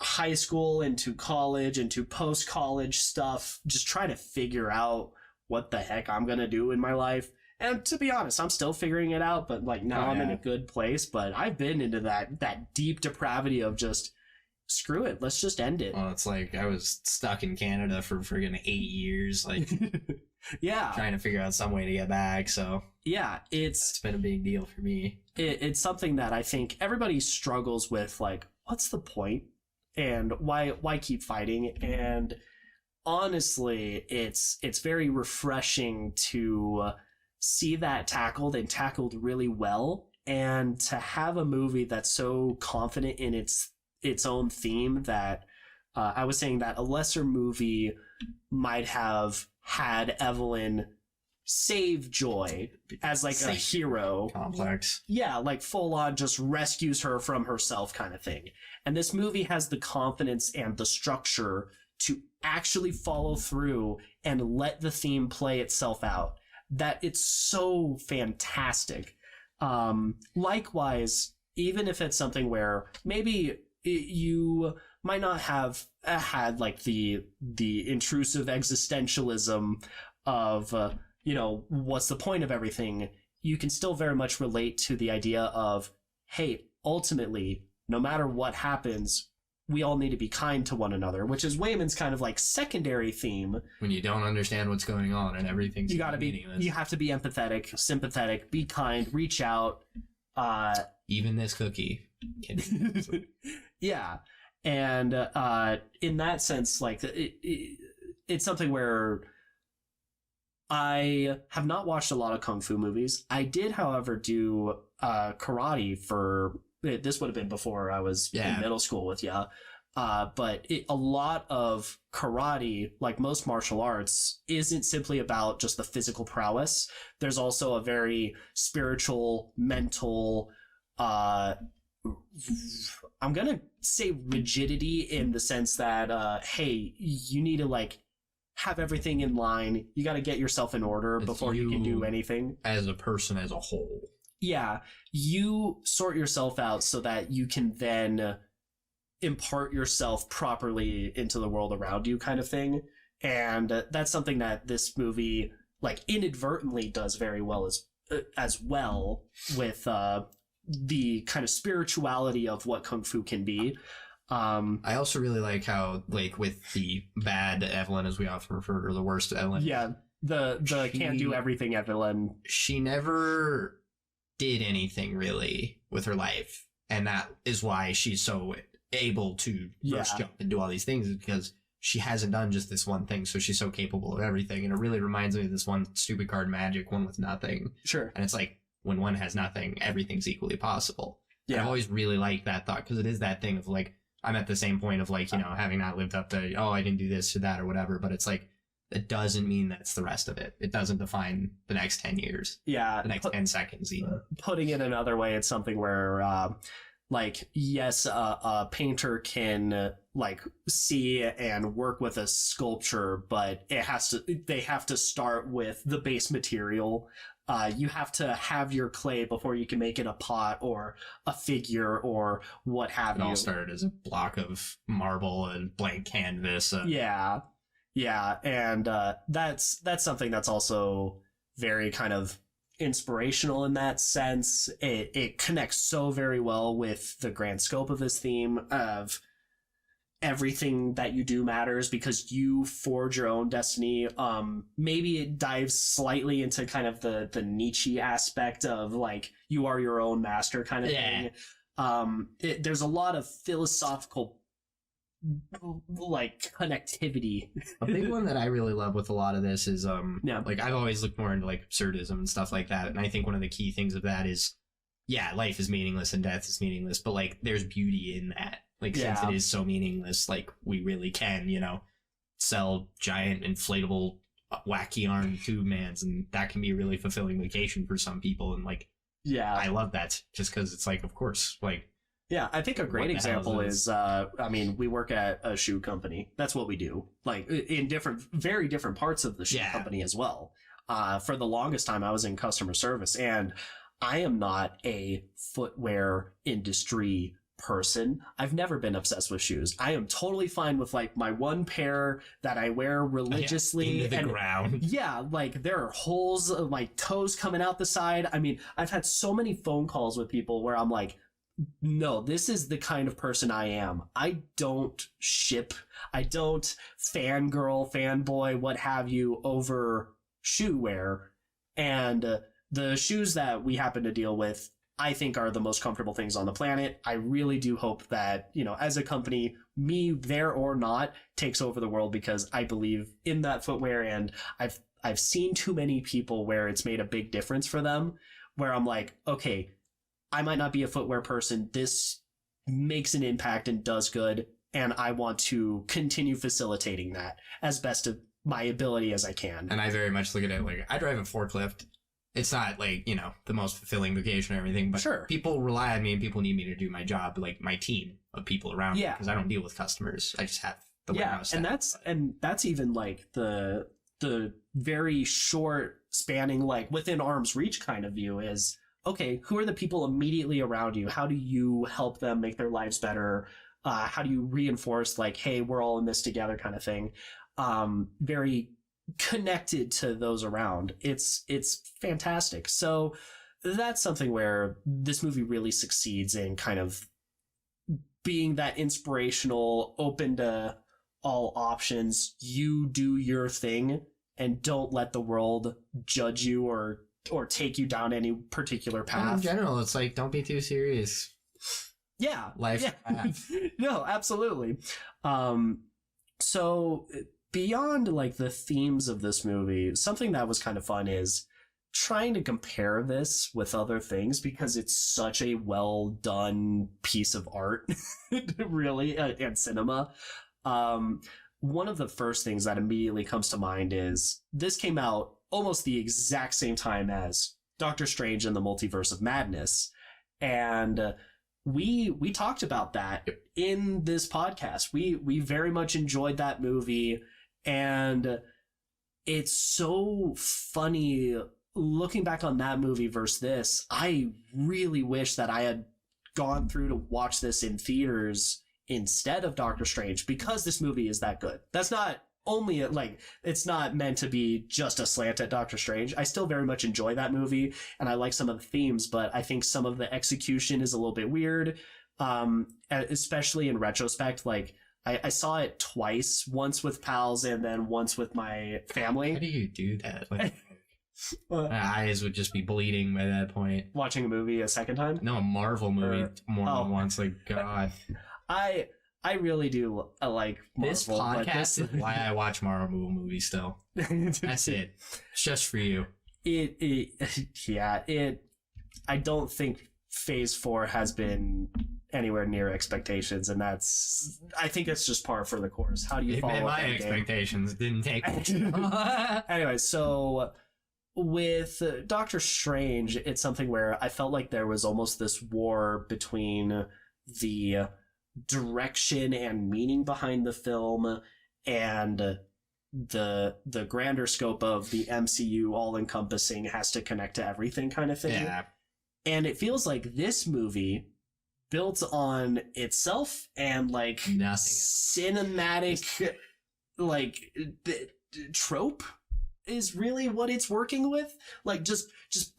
high school into college into post-college stuff, just trying to figure out what the heck I'm gonna do in my life. And to be honest, I'm still figuring it out, but like now I'm in a good place. But I've been into that deep depravity of just, screw it, let's just end it. Well, it's like I was stuck in Canada for friggin' 8 years, like yeah, trying to figure out some way to get back. So yeah, it's been a big deal for me. It's something that I think everybody struggles with. Like, what's the point? And why keep fighting? And honestly, it's very refreshing to see that tackled really well, and to have a movie that's so confident in its own theme that I was saying that a lesser movie might have had Evelyn save Joy as like a hero. Complex. Yeah, like full on just rescues her from herself kind of thing. And this movie has the confidence and the structure to actually follow through and let the theme play itself out. That it's so fantastic. Likewise, even if it's something where maybe you might not have had like the intrusive existentialism of you know, what's the point of everything, you can still very much relate to the idea of, hey, ultimately, no matter what happens, we all need to be kind to one another, which is Wayman's kind of like secondary theme. When you don't understand what's going on and everything's you have to be empathetic, sympathetic, be kind, reach out. Even this cookie can be yeah. And in that sense, like it's something where I have not watched a lot of kung fu movies. I did, however, do karate for, this would have been before I was in middle school with ya. But a lot of karate, like most martial arts, isn't simply about just the physical prowess. There's also a very spiritual, mental, I'm gonna say rigidity, in the sense that, hey, you need to like have everything in line. You got to get yourself in order before you can do anything. As a person as a whole. Yeah. You sort yourself out so that you can then impart yourself properly into the world around you, kind of thing. And that's something that this movie like inadvertently does very well as well, with the kind of spirituality of what kung fu can be. I also really like how, like, with the bad Evelyn, as we often refer to, or the worst Evelyn. Yeah, the can't do everything Evelyn. She never did anything really with her life, and that is why she's so able to first jump and do all these things, because she hasn't done just this one thing, so she's so capable of everything. And it really reminds me of this one stupid card Magic, one with nothing. Sure. And it's like, when one has nothing, everything's equally possible. Yeah. And I've always really liked that thought, because it is that thing of like, I'm at the same point of like, you know, having not lived up to, oh, I didn't do this or that or whatever, but it's like, it doesn't mean that's the rest of it. It doesn't define the next 10 years. Yeah. The next 10 seconds even. Putting it another way, it's something where, like, yes, a painter can like see and work with a sculpture, but they have to start with the base material. You have to have your clay before you can make it a pot or a figure or what have you. It all started as a block of marble and blank canvas. Yeah, and that's something that's also very kind of inspirational in that sense. It connects so very well with the grand scope of this theme of everything that you do matters because you forge your own destiny. Maybe it dives slightly into kind of the Nietzsche aspect of like you are your own master kind of thing. There's a lot of philosophical like connectivity. A big one that I really love with a lot of this is like I've always looked more into like absurdism and stuff like that, and I think one of the key things of that is life is meaningless and death is meaningless, but like there's beauty in that. Like since it is so meaningless, like we really can, sell giant inflatable wacky arm tube mans, and that can be a really fulfilling vacation for some people. And like I love that just because it's like, of course, like I think a great example is we work at a shoe company. That's what we do, like in very different parts of the shoe company as well. For the longest time I was in customer service, and I am not a footwear industry person. I've never been obsessed with shoes. I am totally fine with like my one pair that I wear religiously into the ground. Yeah, like there are holes of my toes coming out the side. I mean, I've had so many phone calls with people where I'm like, no, this is the kind of person I am. I don't ship, I don't fangirl, fanboy, what have you over shoe wear. And the shoes that we happen to deal with, I think are the most comfortable things on the planet. I really do hope that, as a company, me there or not takes over the world because I believe in that footwear, and I've seen too many people where it's made a big difference for them, where I'm like, okay, I might not be a footwear person. This makes an impact and does good, and I want to continue facilitating that as best of my ability as I can. And I very much look at it like I drive a forklift. It's not like, the most fulfilling vocation or everything, but people rely on me and people need me to do my job, like my team of people around me, because I don't deal with customers. I just have the warehouse staff. And that's even like the very short spanning, like within arm's reach kind of view is, okay, who are the people immediately around you? How do you help them make their lives better? How do you reinforce like, hey, we're all in this together kind of thing? Very connected to those around. It's fantastic. So that's something where this movie really succeeds in kind of being that inspirational, open to all options. You do your thing and don't let the world judge you or take you down any particular path. In general, it's like, don't be too serious. Yeah. Life. Yeah. No, absolutely. So beyond like the themes of this movie, something that was kind of fun is trying to compare this with other things because it's such a well done piece of art, really, and cinema. One of the first things that immediately comes to mind is this came out almost the exact same time as Doctor Strange and the Multiverse of Madness. And we talked about that in this podcast. We very much enjoyed that movie. And it's so funny looking back on that movie versus this. I really wish that I had gone through to watch this in theaters instead of Doctor Strange because this movie is that good. That's not only it's not meant to be just a slant at Doctor Strange. I still very much enjoy that movie and I like some of the themes, but I think some of the execution is a little bit weird. Especially in retrospect, like I saw it twice, once with pals and then once with my family. How do you do that? Like, my eyes would just be bleeding by that point. Watching a movie a second time? No, a Marvel movie more than once. Like, God. I really do like Marvel. This podcast is why I watch Marvel movies still. That's it. It's just for you. I don't think Phase 4 has been anywhere near expectations, and I think it's just par for the course. How do you follow up my expectations didn't take Anyway, so with Doctor Strange, it's something where I felt like there was almost this war between the direction and meaning behind the film and the grander scope of the MCU all-encompassing has to connect to everything kind of thing. Yeah. And it feels like this movie built on itself and like nothing cinematic like trope is really what it's working with. Like just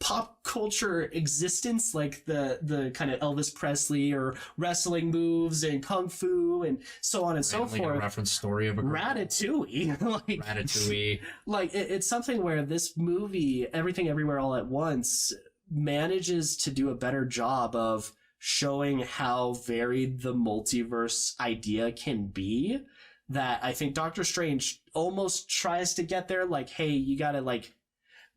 pop culture existence, like the kind of Elvis Presley or wrestling moves and kung fu and so on and so forth. A reference story of a girl. Ratatouille. Like, Ratatouille. Like it's something where this movie, Everything Everywhere All at Once, manages to do a better job of showing how varied the multiverse idea can be, that I think Doctor Strange almost tries to get there, like, hey, you gotta like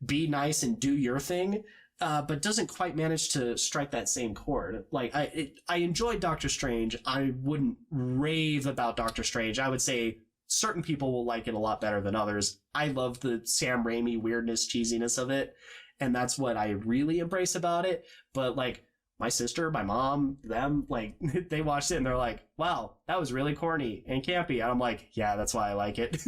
be nice and do your thing, but doesn't quite manage to strike that same chord. Like I enjoyed Doctor Strange. I wouldn't rave about Doctor Strange. I would say certain people will like it a lot better than others. I love the Sam Raimi weirdness, cheesiness of it, and that's what I really embrace about it. But like my sister, my mom, them, like they watched it and they're like, wow, that was really corny and campy. And I'm like, yeah, that's why I like it.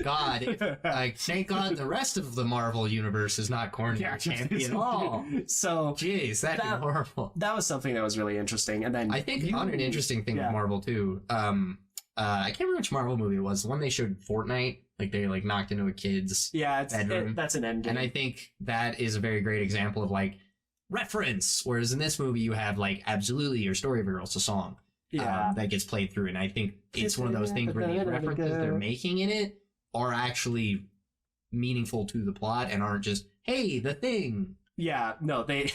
God, like, thank God the rest of the Marvel universe is not corny or campy at all. So, jeez, that'd be horrible. That was something that was really interesting. And then I think on an interesting thing with Marvel too, I can't remember which Marvel movie it was. The one they showed Fortnite, like they like knocked into a kid's bedroom. That's an endgame. And I think that is a very great example of like reference. Whereas in this movie, you have like absolutely your story of a girl's a song that gets played through. And I think it's one of those things where the references they're making in it are actually meaningful to the plot and aren't just, hey, the thing. Yeah, no, they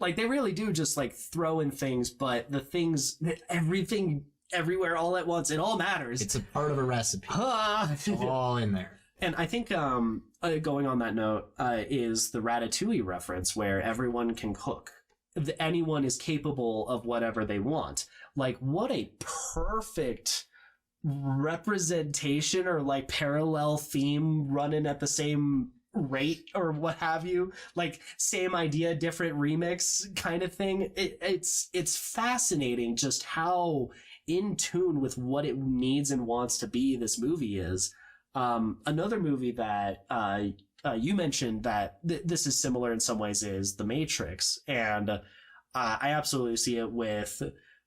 like they really do just like throw in things, but the things, everything, everywhere, all at once, it all matters. It's a part of a recipe. It's all in there. And I think going on that note is the Ratatouille reference, where everyone can cook. Anyone is capable of whatever they want. Like, what a perfect representation or like parallel theme running at the same rate or what have you. Like, same idea, different remix kind of thing. It's fascinating just how in tune with what it needs and wants to be this movie is. Another movie that you mentioned that this is similar in some ways is The Matrix, and I absolutely see it with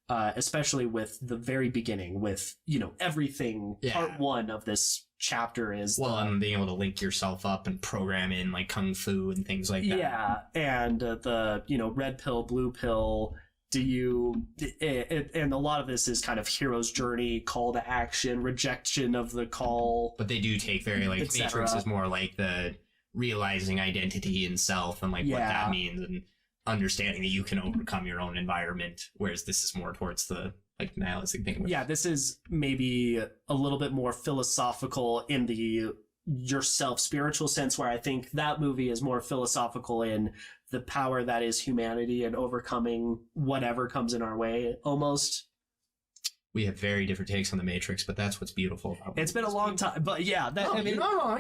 especially with the very beginning, with everything. Part one of this chapter is and being able to link yourself up and program in like kung fu and things like that. And the red pill, blue pill. And a lot of this is kind of hero's journey, call to action, rejection of the call. But they do take very like Matrix is more like the realizing identity in self and like what that means and understanding that you can overcome your own environment. Whereas this is more towards the like nihilistic thing. This is maybe a little bit more philosophical in the yourself spiritual sense, where I think that movie is more philosophical in the power that is humanity and overcoming whatever comes in our way, almost. We have very different takes on The Matrix, but that's what's beautiful about it. It's been a long time, but yeah. You're not wrong.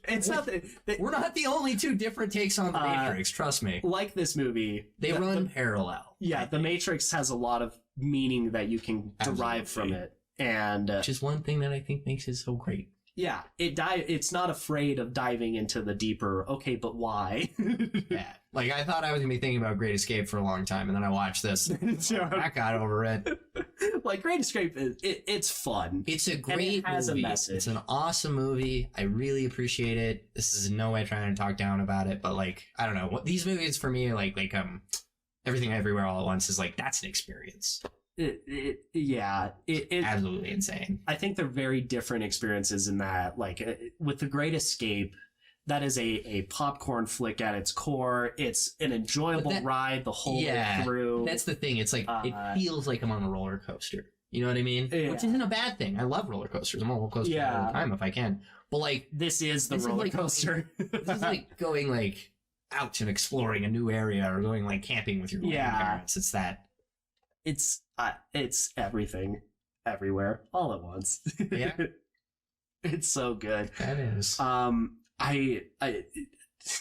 It's not that we're not the only two different takes on The Matrix, trust me. Like this movie. They run parallel. Yeah, The Matrix has a lot of meaning that you can derive from it. And which is one thing that I think makes it so great. Yeah, it's not afraid of diving into the deeper, okay, but why? Yeah. Like, I thought I was going to be thinking about Great Escape for a long time, and then I watched this. I got over it. Like, Great Escape, it's fun. It's a great it has movie. A message. It's an awesome movie. I really appreciate it. This is in no way trying to talk down about it, but, like, I don't know. What these movies, for me, like Everything Everywhere All at Once is, like, that's an experience. It's absolutely insane. I think they're very different experiences in that, like, with The Great Escape, that is a popcorn flick at its core. It's an enjoyable ride the whole way through. That's the thing. It's like, it feels like I'm on a roller coaster. You know what I mean? Yeah. Which isn't a bad thing. I love roller coasters. I'm on roller coasters all the time if I can. But, like, this is the roller coaster. This is like going, like, out and exploring a new area or going, like, camping with your grandparents. It's that. It's everything, everywhere, all at once. Yeah. It's so good. That is. I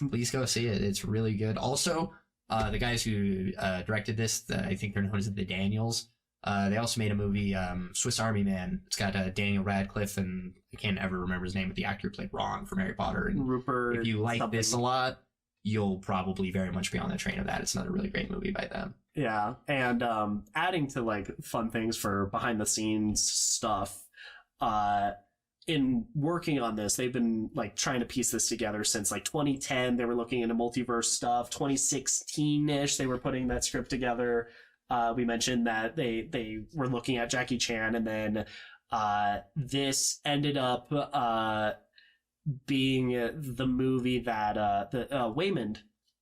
Please go see it. It's really good. Also, the guys who directed this, I think they're known as the Daniels. They also made a movie, Swiss Army Man. It's got Daniel Radcliffe and I can't ever remember his name, but the actor who played Ron from Harry Potter. And Rupert. If you like this a lot, you'll probably very much be on the train of that. It's another really great movie by them. Yeah, and adding to like fun things for behind the scenes stuff, in working on this, they've been like trying to piece this together since like 2010. They were looking into multiverse stuff. 2016-ish, they were putting that script together. We mentioned that they were looking at Jackie Chan, and then this ended up being the movie that Waymond.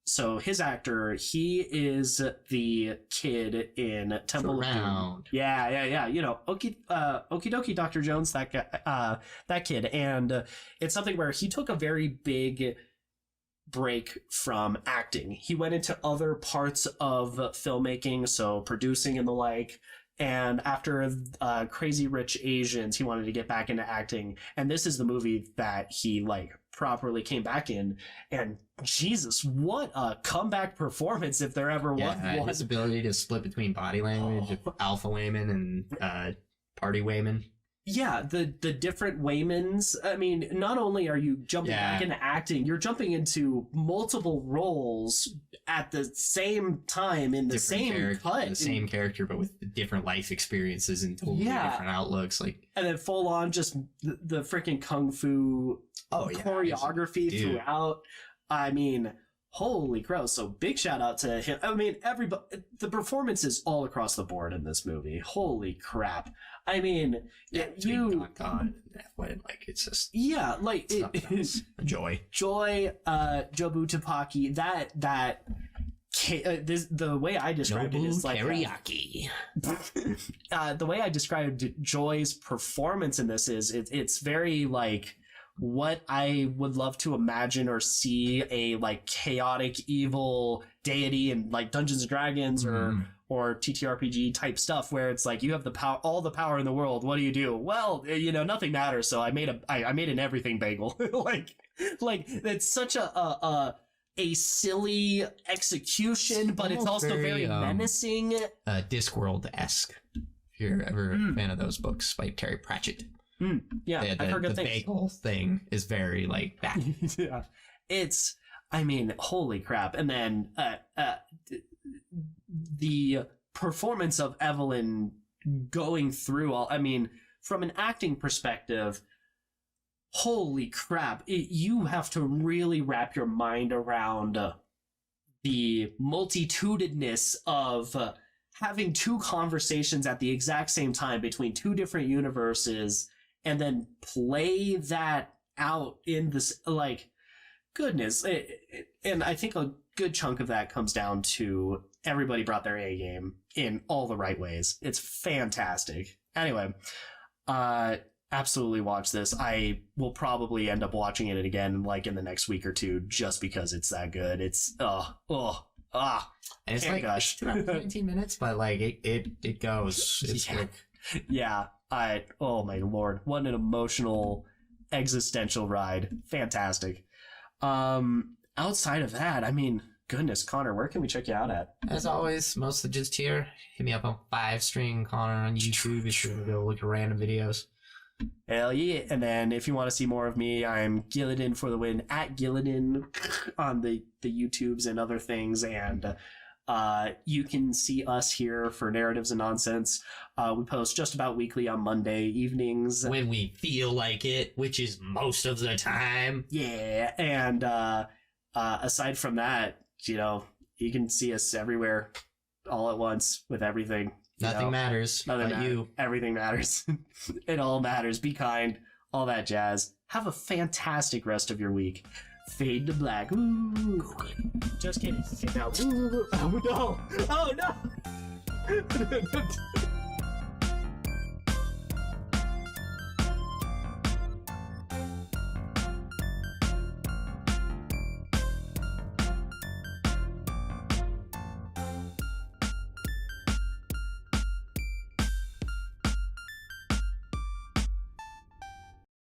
So his actor, he is the kid in Temple of Doom. Yeah. You know, Okie dokie, Dr. Jones, that guy, that kid. And it's something where he took a very big break from acting. He went into other parts of filmmaking, so producing and the like. And after Crazy Rich Asians, he wanted to get back into acting. And this is the movie that he like properly came back in. And Jesus, what a comeback performance if there ever was one. His ability to split between body language, alpha Wayman and party Wayman. Yeah, the different Waymans. I mean, not only are you jumping back into acting, you're jumping into multiple roles at the same time in the same cut. The same character, but with different life experiences and totally different outlooks. Like, and then full on just the freaking kung fu choreography throughout. I mean, holy crow. So big shout out to him. I mean, everybody, the performances all across the board in this movie. Holy crap. I mean, God, like it's just like it's joy. Jobu Tapaki. The way I described it is like teriyaki. The way I described Joy's performance in this is it's very like what I would love to imagine or see a like chaotic evil deity in like Dungeons and Dragons or TTRPG type stuff, where it's like you have the power, all the power in the world. What do you do? Well, you know, nothing matters. So I made an everything bagel. like it's such a silly execution, but it's also very menacing. Discworld-esque. If you're ever a fan of those books by Terry Pratchett. Yeah, I've heard good things. The bagel thing is very like that. Yeah, it's. I mean, holy crap! And then the performance of Evelyn going through all. I mean, from an acting perspective, holy crap! You have to really wrap your mind around the multitudinous of having two conversations at the exact same time between two different universes. And then play that out in this, like, goodness. And I think a good chunk of that comes down to everybody brought their A game in all the right ways. It's fantastic. Anyway, absolutely watch this. I will probably end up watching it again, like, in the next week or two, just because it's that good. It's, and it's like, gosh. It's about 19 minutes, but, like, it goes. It's quick. Yeah. Oh my lord, what an emotional existential ride. Fantastic. Outside of that, I mean, goodness, Connor, where can we check you out at? As always, mostly just here. Hit me up on 5-String Connor on YouTube if you want to go look at random videos. Hell yeah. And then if you want to see more of me, I'm Gillidan for the win at Gillidan on the YouTubes and other things. And you can see us here for Narratives and Nonsense. We post just about weekly on Monday evenings. When we feel like it, which is most of the time. Yeah. And aside from that, you know, you can see us everywhere all at once with everything. Nothing matters. Nothing matters. You. Everything matters. It all matters. Be kind. All that jazz. Have a fantastic rest of your week. Fade to black. Ooh. Just kidding. Now. Ooh. Oh no. Oh no.